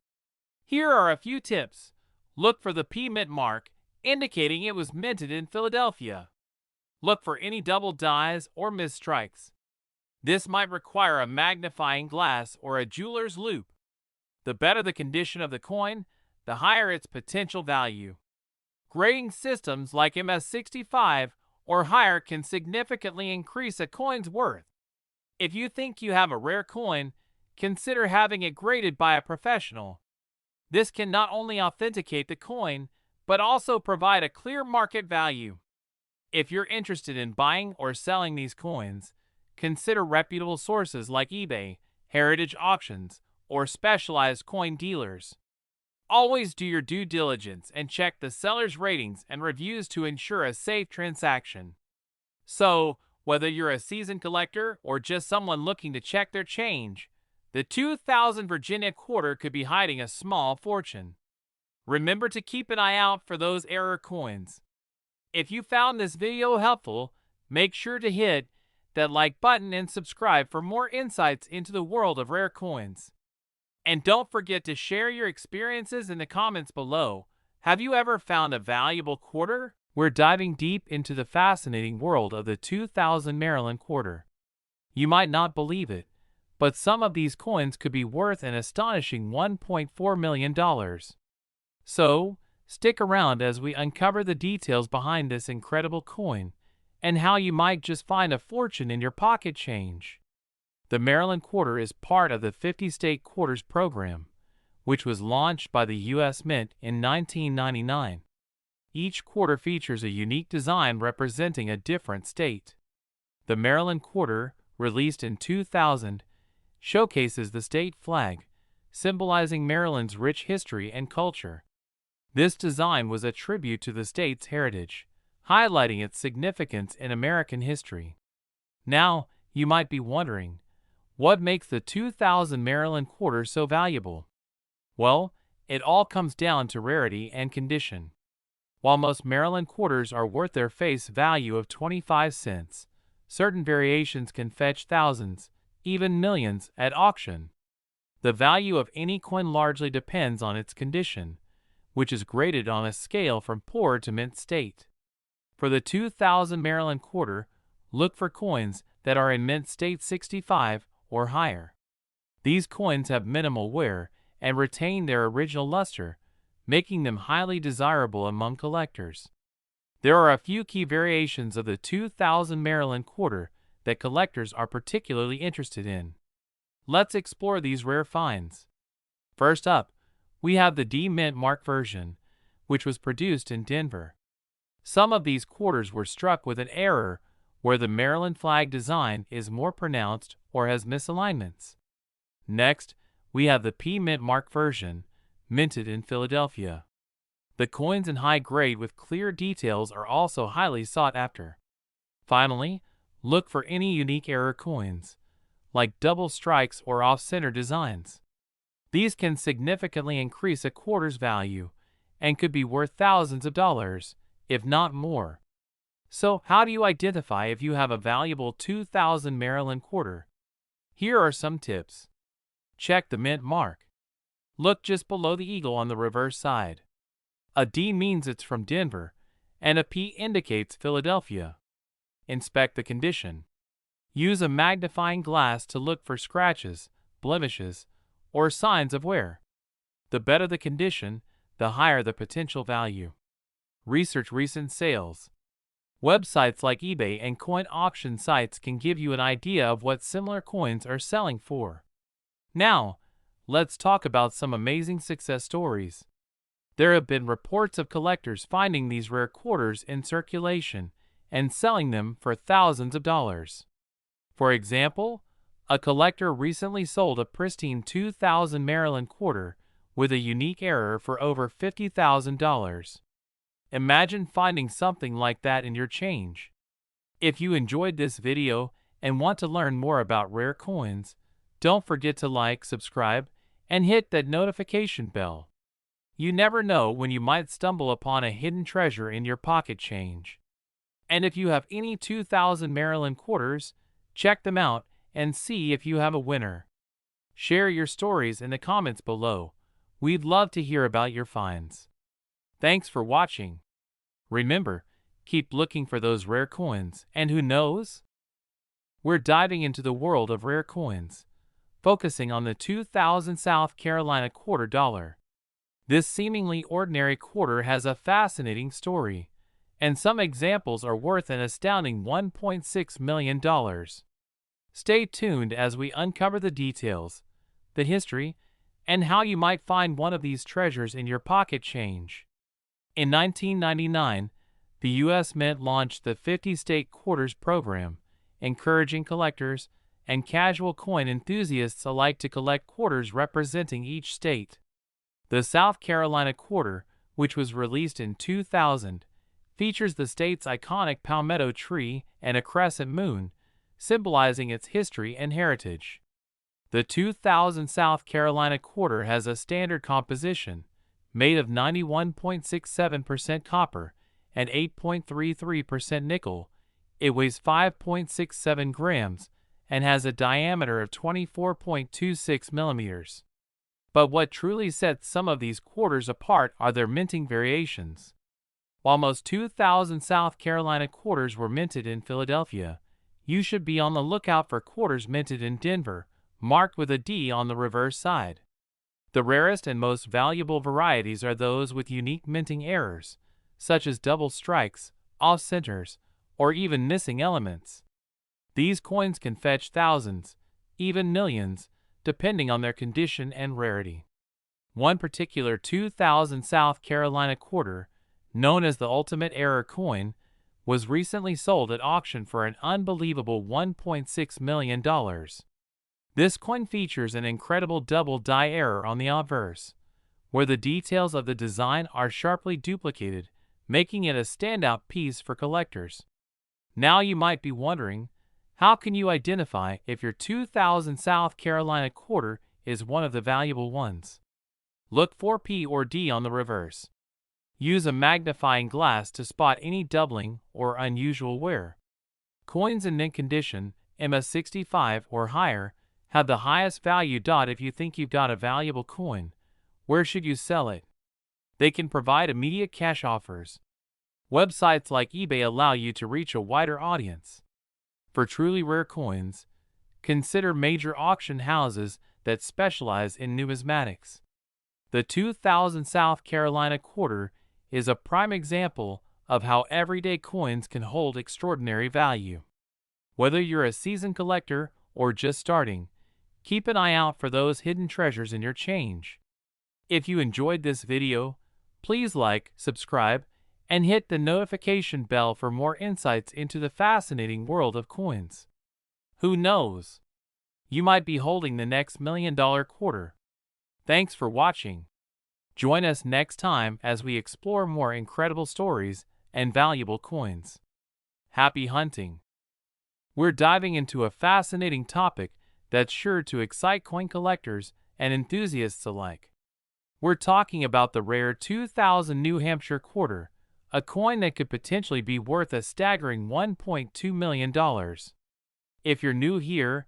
Here are a few tips. Look for the P mint mark, indicating it was minted in Philadelphia. Look for any double dies or misstrikes. This might require a magnifying glass or a jeweler's loupe. The better the condition of the coin, the higher its potential value. Grading systems like MS-65 or higher can significantly increase a coin's worth. If you think you have a rare coin, consider having it graded by a professional. This can not only authenticate the coin, but also provide a clear market value. If you're interested in buying or selling these coins, consider reputable sources like eBay, heritage auctions, or specialized coin dealers. Always do your due diligence and check the seller's ratings and reviews to ensure a safe transaction. So, whether you're a seasoned collector or just someone looking to check their change, the 2000 Virginia quarter could be hiding a small fortune. Remember to keep an eye out for those error coins. If you found this video helpful, make sure to hit that like button and subscribe for more insights into the world of rare coins. And don't forget to share your experiences in the comments below. Have you ever found a valuable quarter? We're diving deep into the fascinating world of the 2000 Maryland quarter. You might not believe it, but some of these coins could be worth an astonishing $1.4 million. So, stick around as we uncover the details behind this incredible coin and how you might just find a fortune in your pocket change. The Maryland quarter is part of the 50-state quarters program, which was launched by the U.S. Mint in 1999. Each quarter features a unique design representing a different state. The Maryland quarter, released in 2000, showcases the state flag, symbolizing Maryland's rich history and culture. This design was a tribute to the state's heritage, highlighting its significance in American history. Now, you might be wondering, what makes the 2000 Maryland quarter so valuable? Well, it all comes down to rarity and condition. While most Maryland quarters are worth their face value of 25 cents, certain variations can fetch thousands, even millions, at auction. The value of any coin largely depends on its condition, which is graded on a scale from poor to mint state. For the 2000 Maryland quarter, look for coins that are in mint state 65 or higher. These coins have minimal wear and retain their original luster, making them highly desirable among collectors. There are a few key variations of the 2000 Maryland quarter that collectors are particularly interested in. Let's explore these rare finds. First up, we have the D mint mark version, which was produced in Denver. Some of these quarters were struck with an error where the Maryland flag design is more pronounced or has misalignments. Next, we have the P mint mark version, minted in Philadelphia. The coins in high grade with clear details are also highly sought after. Finally, look for any unique error coins, like double strikes or off-center designs. These can significantly increase a quarter's value and could be worth thousands of dollars, if not more. So, how do you identify if you have a valuable 2000 Maryland quarter? Here are some tips. Check the mint mark. Look just below the eagle on the reverse side. A D means it's from Denver, and a P indicates Philadelphia. Inspect the condition. Use a magnifying glass to look for scratches, blemishes, or signs of wear. The better the condition, the higher the potential value. Research recent sales. Websites like eBay and coin auction sites can give you an idea of what similar coins are selling for. Now, let's talk about some amazing success stories. There have been reports of collectors finding these rare quarters in circulation and selling them for thousands of dollars. For example, a collector recently sold a pristine 2000 Maryland quarter with a unique error for over $50,000. Imagine finding something like that in your change. If you enjoyed this video and want to learn more about rare coins, don't forget to like, subscribe, and hit that notification bell. You never know when you might stumble upon a hidden treasure in your pocket change. And if you have any 2000 Maryland quarters, check them out and see if you have a winner. Share your stories in the comments below. We'd love to hear about your finds. Thanks for watching. Remember, keep looking for those rare coins, and who knows? We're diving into the world of rare coins, focusing on the 2000 South Carolina quarter dollar. This seemingly ordinary quarter has a fascinating story, and some examples are worth an astounding $1.6 million. Stay tuned as we uncover the details, the history, and how you might find one of these treasures in your pocket change. In 1999, the U.S. Mint launched the 50-state quarters program, encouraging collectors and casual coin enthusiasts alike to collect quarters representing each state. The South Carolina quarter, which was released in 2000, features the state's iconic palmetto tree and a crescent moon, symbolizing its history and heritage. The 2000 South Carolina quarter has a standard composition, made of 91.67% copper and 8.33% nickel. It weighs 5.67 grams and has a diameter of 24.26 millimeters. But what truly sets some of these quarters apart are their minting variations. While most 2000 South Carolina quarters were minted in Philadelphia, you should be on the lookout for quarters minted in Denver, marked with a D on the reverse side. The rarest and most valuable varieties are those with unique minting errors, such as double strikes, off-centers, or even missing elements. These coins can fetch thousands, even millions, depending on their condition and rarity. One particular 2000 South Carolina quarter, known as the Ultimate Error coin, was recently sold at auction for an unbelievable $1.6 million. This coin features an incredible double die error on the obverse, where the details of the design are sharply duplicated, making it a standout piece for collectors. Now you might be wondering, how can you identify if your 2000 South Carolina quarter is one of the valuable ones? Look for P or D on the reverse. Use a magnifying glass to spot any doubling or unusual wear. Coins in mint condition, MS65 or higher, have the highest value. If you think you've got a valuable coin, where should you sell it? They can provide immediate cash offers. Websites like eBay allow you to reach a wider audience. For truly rare coins, consider major auction houses that specialize in numismatics. The 2000 South Carolina quarter is a prime example of how everyday coins can hold extraordinary value. Whether you're a seasoned collector or just starting, keep an eye out for those hidden treasures in your change. If you enjoyed this video, please like, subscribe, and hit the notification bell for more insights into the fascinating world of coins. Who knows? You might be holding the next $1 million quarter. Thanks for watching. Join us next time as we explore more incredible stories and valuable coins. Happy hunting! We're diving into a fascinating topic that's sure to excite coin collectors and enthusiasts alike. We're talking about the rare 2000 New Hampshire quarter, a coin that could potentially be worth a staggering $1.2 million. If you're new here,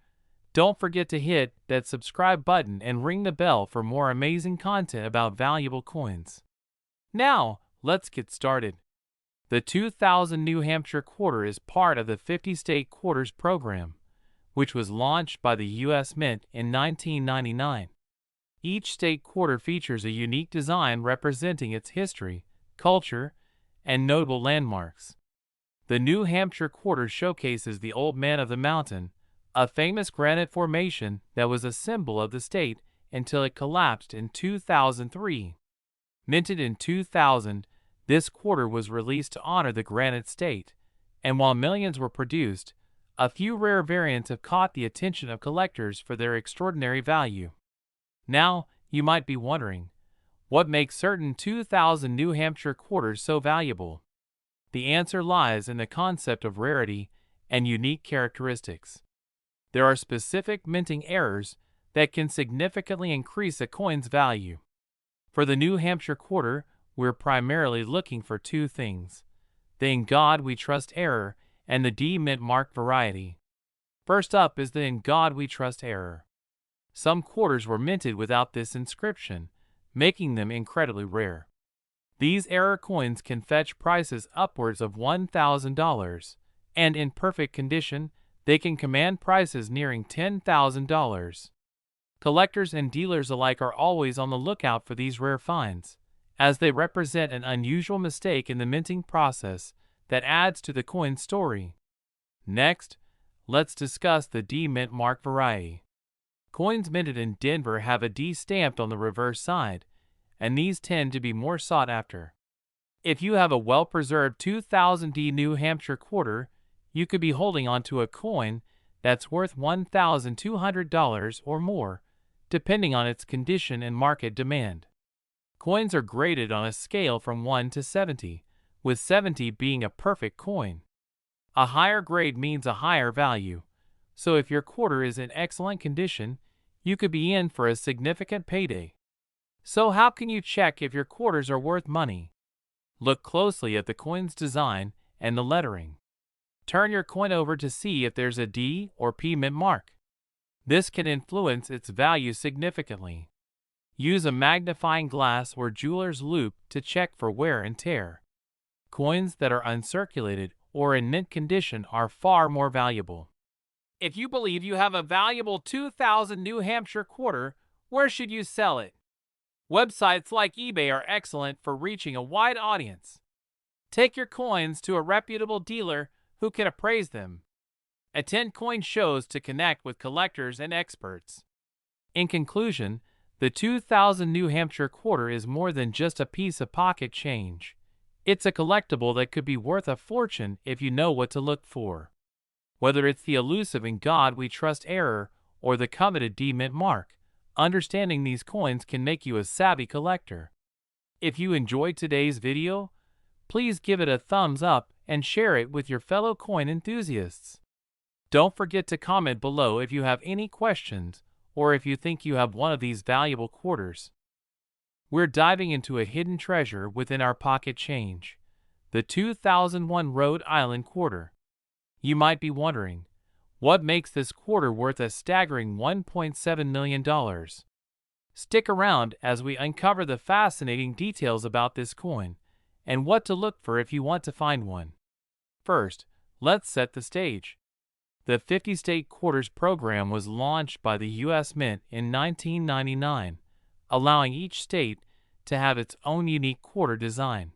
don't forget to hit that subscribe button and ring the bell for more amazing content about valuable coins. Now, let's get started. The 2000 New Hampshire quarter is part of the 50-state quarters program, which was launched by the U.S. Mint in 1999. Each state quarter features a unique design representing its history, culture, and notable landmarks. The New Hampshire quarter showcases the Old Man of the Mountain, a famous granite formation that was a symbol of the state until it collapsed in 2003. Minted in 2000, this quarter was released to honor the granite state, and while millions were produced, a few rare variants have caught the attention of collectors for their extraordinary value. Now, you might be wondering, what makes certain 2000 New Hampshire quarters so valuable? The answer lies in the concept of rarity and unique characteristics. There are specific minting errors that can significantly increase a coin's value. For the New Hampshire quarter, we're primarily looking for two things: the "In God We Trust" error and the D mint mark variety. First up is the "In God We Trust" error. Some quarters were minted without this inscription, making them incredibly rare. These error coins can fetch prices upwards of $1,000, and in perfect condition, they can command prices nearing $10,000. Collectors and dealers alike are always on the lookout for these rare finds, as they represent an unusual mistake in the minting process that adds to the coin's story. Next, let's discuss the D mint mark variety. Coins minted in Denver have a D stamped on the reverse side, and these tend to be more sought after. If you have a well-preserved 2000 D New Hampshire quarter, you could be holding onto a coin that's worth $1,200 or more, depending on its condition and market demand. Coins are graded on a scale from 1 to 70, with 70 being a perfect coin. A higher grade means a higher value, so if your quarter is in excellent condition, you could be in for a significant payday. So how can you check if your quarters are worth money? Look closely at the coin's design and the lettering. Turn your coin over to see if there's a D or P mint mark. This can influence its value significantly. Use a magnifying glass or jeweler's loupe to check for wear and tear. Coins that are uncirculated or in mint condition are far more valuable. If you believe you have a valuable 2000 New Hampshire quarter, where should you sell it? Websites like eBay are excellent for reaching a wide audience. Take your coins to a reputable dealer who can appraise them. Attend coin shows to connect with collectors and experts. In conclusion, the 2000 New Hampshire quarter is more than just a piece of pocket change. It's a collectible that could be worth a fortune if you know what to look for. Whether it's the elusive "In God We Trust" error or the coveted D mint mark, understanding these coins can make you a savvy collector. If you enjoyed today's video, please give it a thumbs up and share it with your fellow coin enthusiasts. Don't forget to comment below if you have any questions or if you think you have one of these valuable quarters. We're diving into a hidden treasure within our pocket change, the 2001 Rhode Island quarter. You might be wondering, what makes this quarter worth a staggering $1.7 million? Stick around as we uncover the fascinating details about this coin and what to look for if you want to find one. First, let's set the stage. The 50-state quarters program was launched by the U.S. Mint in 1999, allowing each state to have its own unique quarter design.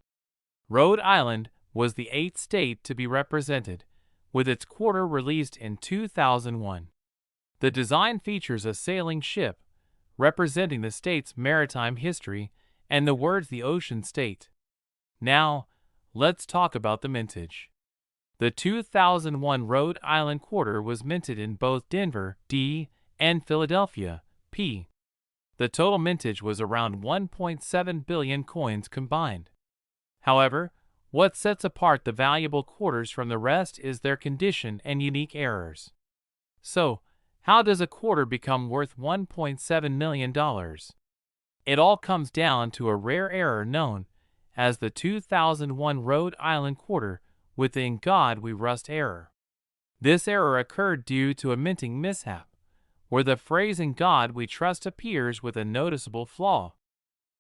Rhode Island was the 8th state to be represented, with its quarter released in 2001. The design features a sailing ship, representing the state's maritime history and the words "the ocean state." Now, let's talk about the mintage. The 2001 Rhode Island quarter was minted in both Denver, D, and Philadelphia, P. The total mintage was around 1.7 billion coins combined. However, what sets apart the valuable quarters from the rest is their condition and unique errors. So, how does a quarter become worth $1.7 million? It all comes down to a rare error known as the 2001 Rhode Island quarter with the "In God We Rust" error. This error occurred due to a minting mishap, where the phrase "In God We Trust" appears with a noticeable flaw.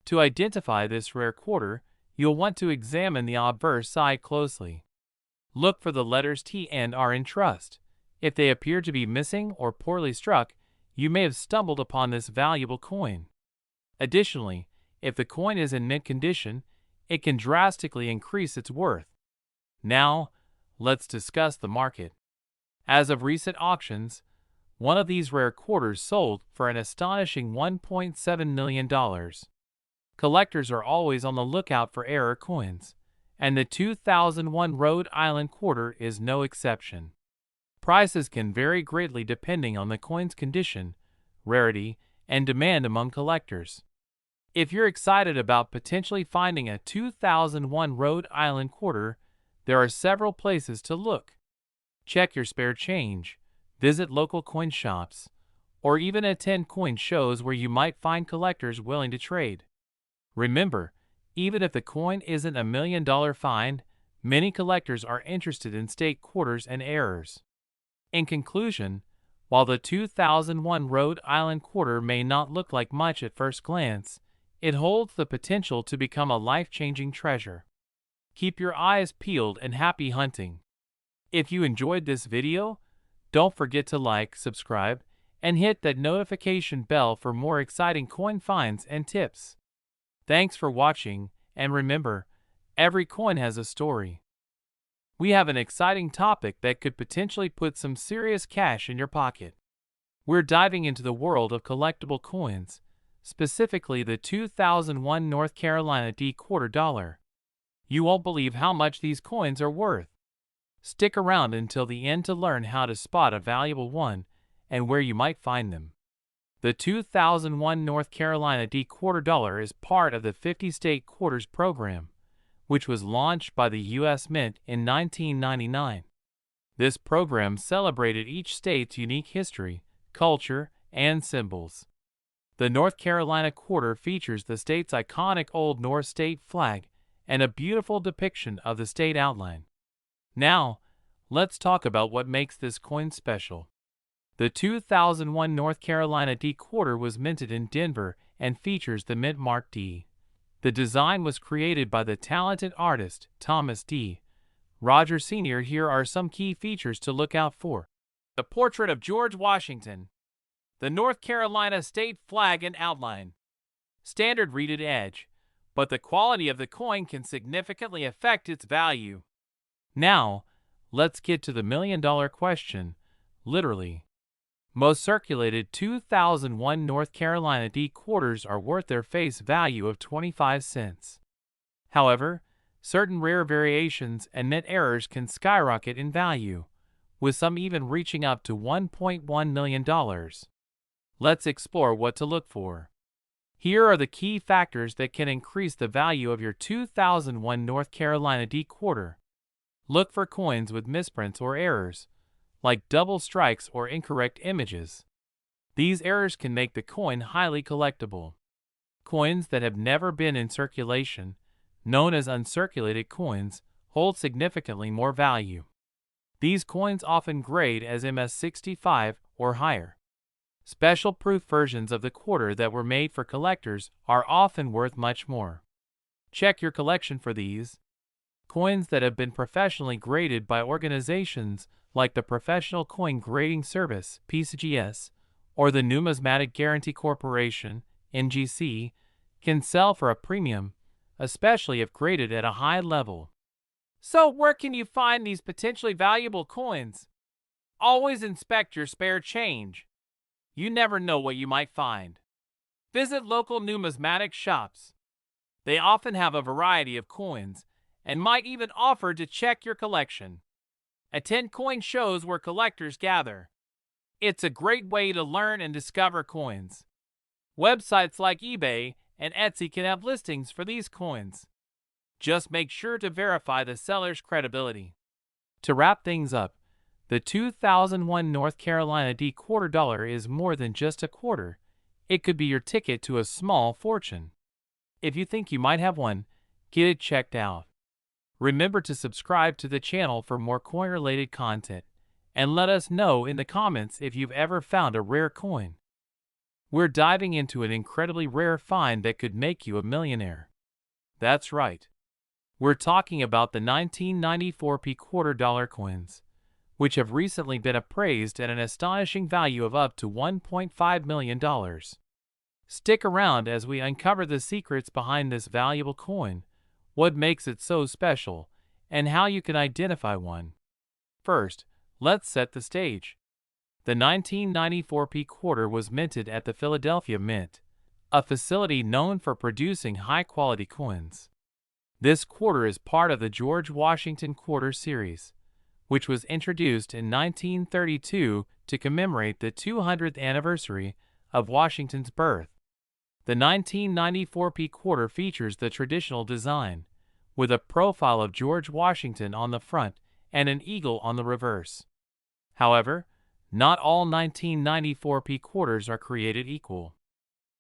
To identify this rare quarter, you'll want to examine the obverse side closely. Look for the letters T and R in trust. If they appear to be missing or poorly struck, you may have stumbled upon this valuable coin. Additionally, if the coin is in mint condition, it can drastically increase its worth. Now, let's discuss the market. As of recent auctions, one of these rare quarters sold for an astonishing $1.7 million. Collectors are always on the lookout for rare coins, and the 2001 Rhode Island quarter is no exception. Prices can vary greatly depending on the coin's condition, rarity, and demand among collectors. If you're excited about potentially finding a 2001 Rhode Island quarter, there are several places to look. Check your spare change, visit local coin shops, or even attend coin shows where you might find collectors willing to trade. Remember, even if the coin isn't $1 million find, many collectors are interested in state quarters and errors. In conclusion, while the 2001 Rhode Island quarter may not look like much at first glance, it holds the potential to become a life-changing treasure. Keep your eyes peeled and happy hunting. If you enjoyed this video, don't forget to like, subscribe, and hit that notification bell for more exciting coin finds and tips. Thanks for watching, and remember, every coin has a story. We have an exciting topic that could potentially put some serious cash in your pocket. We're diving into the world of collectible coins, specifically the 2001 North Carolina D quarter dollar. You won't believe how much these coins are worth. Stick around until the end to learn how to spot a valuable one and where you might find them. The 2001 North Carolina D quarter dollar is part of the 50-state quarters program, which was launched by the U.S. Mint in 1999. This program celebrated each state's unique history, culture, and symbols. The North Carolina quarter features the state's iconic Old North state flag and a beautiful depiction of the state outline. Now, let's talk about what makes this coin special. The 2001 North Carolina D quarter was minted in Denver and features the mint mark D. The design was created by the talented artist Thomas D. Roger Sr. Here are some key features to look out for. The portrait of George Washington. The North Carolina state flag and outline. Standard reeded edge, but the quality of the coin can significantly affect its value. Now, let's get to the million-dollar question, literally. Most circulated 2001 North Carolina D quarters are worth their face value of 25 cents. However, certain rare variations and net errors can skyrocket in value, with some even reaching up to $1.1 million. Let's explore what to look for. Here are the key factors that can increase the value of your 2001 North Carolina D quarter. Look for coins with misprints or errors, like double strikes or incorrect images. These errors can make the coin highly collectible. Coins that have never been in circulation, known as uncirculated coins, hold significantly more value. These coins often grade as MS-65 or higher. Special proof versions of the quarter that were made for collectors are often worth much more. Check your collection for these. Coins that have been professionally graded by organizations like the Professional Coin Grading Service (PCGS) or the Numismatic Guarantee Corporation (NGC) can sell for a premium, especially if graded at a high level. So where can you find these potentially valuable coins? Always inspect your spare change. You never know what you might find. Visit local numismatic shops. They often have a variety of coins and might even offer to check your collection. Attend coin shows where collectors gather. It's a great way to learn and discover coins. Websites like eBay and Etsy can have listings for these coins. Just make sure to verify the seller's credibility. To wrap things up, the 2001 North Carolina D quarter dollar is more than just a quarter. It could be your ticket to a small fortune. If you think you might have one, get it checked out. Remember to subscribe to the channel for more coin-related content, and let us know in the comments if you've ever found a rare coin. We're diving into an incredibly rare find that could make you a millionaire. That's right. We're talking about the 1994 quarter dollar coins, which have recently been appraised at an astonishing value of up to $1.5 million. Stick around as we uncover the secrets behind this valuable coin, what makes it so special, and how you can identify one. First, let's set the stage. The 1994 quarter was minted at the Philadelphia Mint, a facility known for producing high-quality coins. This quarter is part of the George Washington Quarter series, which was introduced in 1932 to commemorate the 200th anniversary of Washington's birth. The 1994 quarter features the traditional design, with a profile of George Washington on the front and an eagle on the reverse. However, not all 1994 quarters are created equal.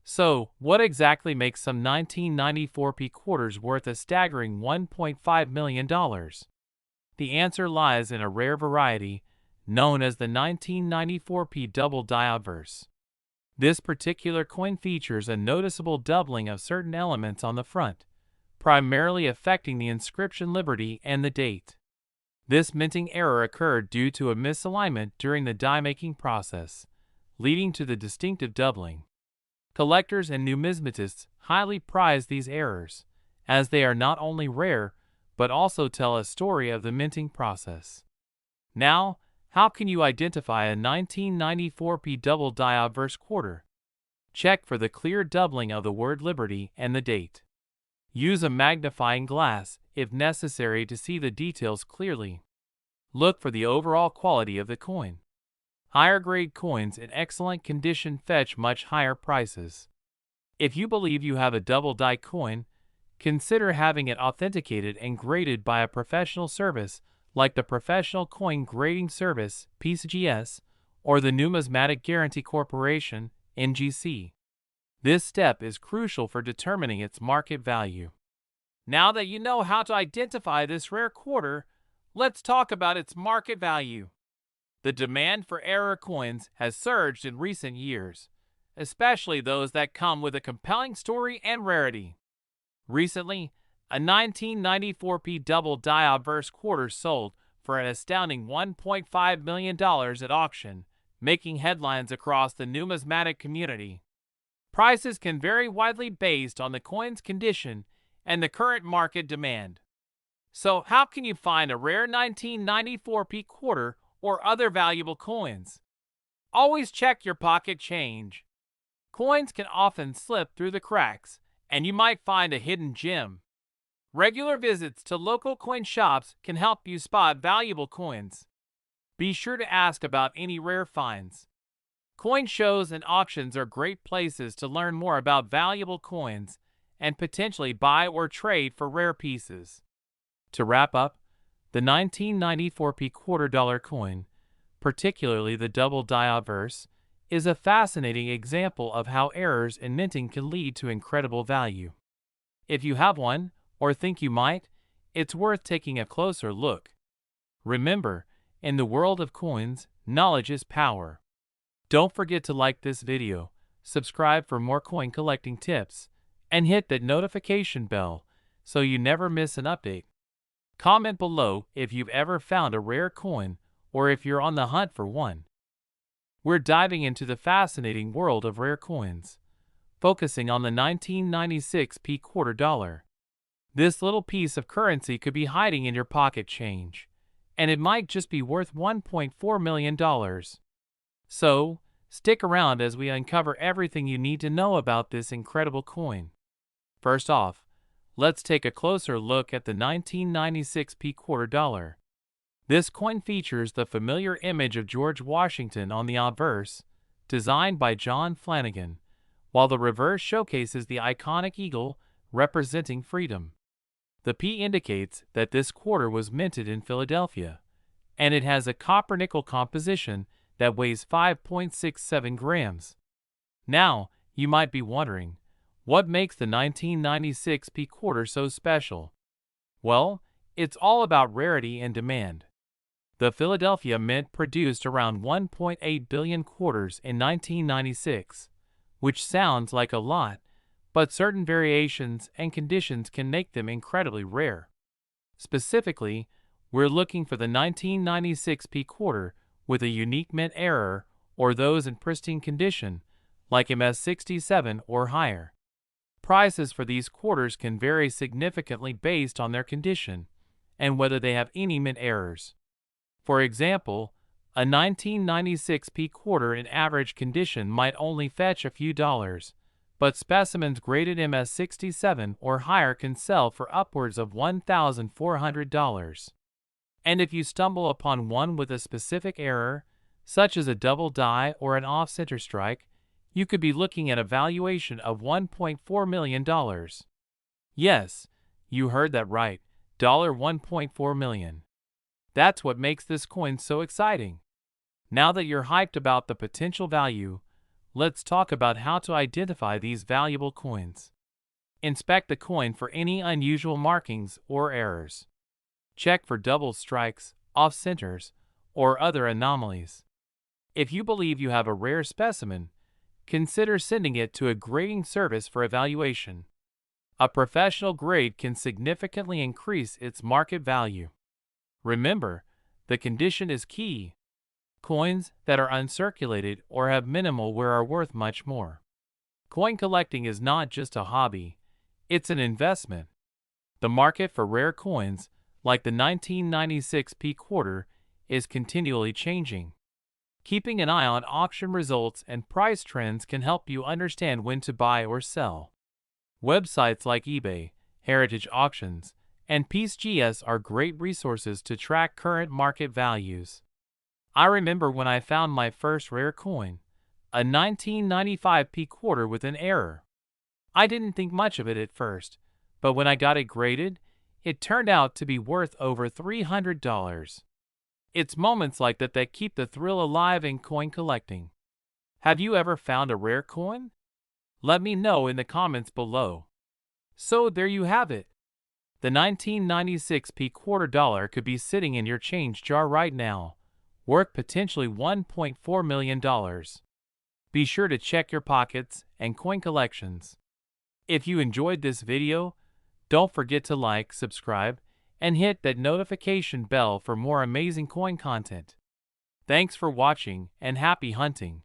So, what exactly makes some 1994 quarters worth a staggering $1.5 million? The answer lies in a rare variety known as the 1994 double die obverse. This particular coin features a noticeable doubling of certain elements on the front, primarily affecting the inscription Liberty and the date. This minting error occurred due to a misalignment during the die-making process, leading to the distinctive doubling. Collectors and numismatists highly prize these errors, as they are not only rare, but also tell a story of the minting process. Now, how can you identify a 1994 double die obverse quarter? Check for the clear doubling of the word Liberty and the date. Use a magnifying glass, if necessary, to see the details clearly. Look for the overall quality of the coin. Higher-grade coins in excellent condition fetch much higher prices. If you believe you have a double die coin, consider having it authenticated and graded by a professional service like the Professional Coin Grading Service (PCGS) or the Numismatic Guarantee Corporation (NGC). This step is crucial for determining its market value. Now that you know how to identify this rare quarter, let's talk about its market value. The demand for rare coins has surged in recent years, especially those that come with a compelling story and rarity. Recently, a 1994 double die obverse quarter sold for an astounding $1.5 million at auction, making headlines across the numismatic community. Prices can vary widely based on the coin's condition and the current market demand. So, how can you find a rare 1994 quarter or other valuable coins? Always check your pocket change. Coins can often slip through the cracks, and you might find a hidden gem. Regular visits to local coin shops can help you spot valuable coins. Be sure to ask about any rare finds. Coin shows and auctions are great places to learn more about valuable coins and potentially buy or trade for rare pieces. To wrap up, the 1994 quarter dollar coin, particularly the double die obverse, is a fascinating example of how errors in minting can lead to incredible value. If you have one, or think you might, it's worth taking a closer look. Remember, in the world of coins, knowledge is power. Don't forget to like this video, subscribe for more coin collecting tips, and hit that notification bell so you never miss an update. Comment below if you've ever found a rare coin or if you're on the hunt for one. We're diving into the fascinating world of rare coins, focusing on the 1996 quarter dollar. This little piece of currency could be hiding in your pocket change, and it might just be worth $1.4 million. So, stick around as we uncover everything you need to know about this incredible coin. First off, let's take a closer look at the 1996 quarter dollar. This coin features the familiar image of George Washington on the obverse, designed by John Flanagan, while the reverse showcases the iconic eagle representing freedom. The P indicates that this quarter was minted in Philadelphia, and it has a copper-nickel composition that weighs 5.67 grams. Now, you might be wondering, what makes the 1996 P quarter so special? Well, it's all about rarity and demand. The Philadelphia Mint produced around 1.8 billion quarters in 1996, which sounds like a lot, but certain variations and conditions can make them incredibly rare. Specifically, we're looking for the 1996 P quarter with a unique mint error or those in pristine condition, like MS67 or higher. Prices for these quarters can vary significantly based on their condition and whether they have any mint errors. For example, a 1996 P quarter in average condition might only fetch a few dollars, but specimens graded MS67 or higher can sell for upwards of $1,400. And if you stumble upon one with a specific error, such as a double die or an off-center strike, you could be looking at a valuation of $1.4 million. Yes, you heard that right, $1.4 million. That's what makes this coin so exciting. Now that you're hyped about the potential value, let's talk about how to identify these valuable coins. Inspect the coin for any unusual markings or errors. Check for double strikes, off-centers, or other anomalies. If you believe you have a rare specimen, consider sending it to a grading service for evaluation. A professional grade can significantly increase its market value. Remember, the condition is key. Coins that are uncirculated or have minimal wear are worth much more. Coin collecting is not just a hobby, it's an investment. The market for rare coins, like the 1996 P quarter, is continually changing. Keeping an eye on auction results and price trends can help you understand when to buy or sell. Websites like eBay, Heritage Auctions, and PeaceGS are great resources to track current market values. I remember when I found my first rare coin, a 1995 P quarter with an error. I didn't think much of it at first, but when I got it graded, it turned out to be worth over $300. It's moments like that keep the thrill alive in coin collecting. Have you ever found a rare coin? Let me know in the comments below. So there you have it. The 1996 P quarter dollar could be sitting in your change jar right now, worth potentially $1.4 million. Be sure to check your pockets and coin collections. If you enjoyed this video, don't forget to like, subscribe, and hit that notification bell for more amazing coin content. Thanks for watching and happy hunting.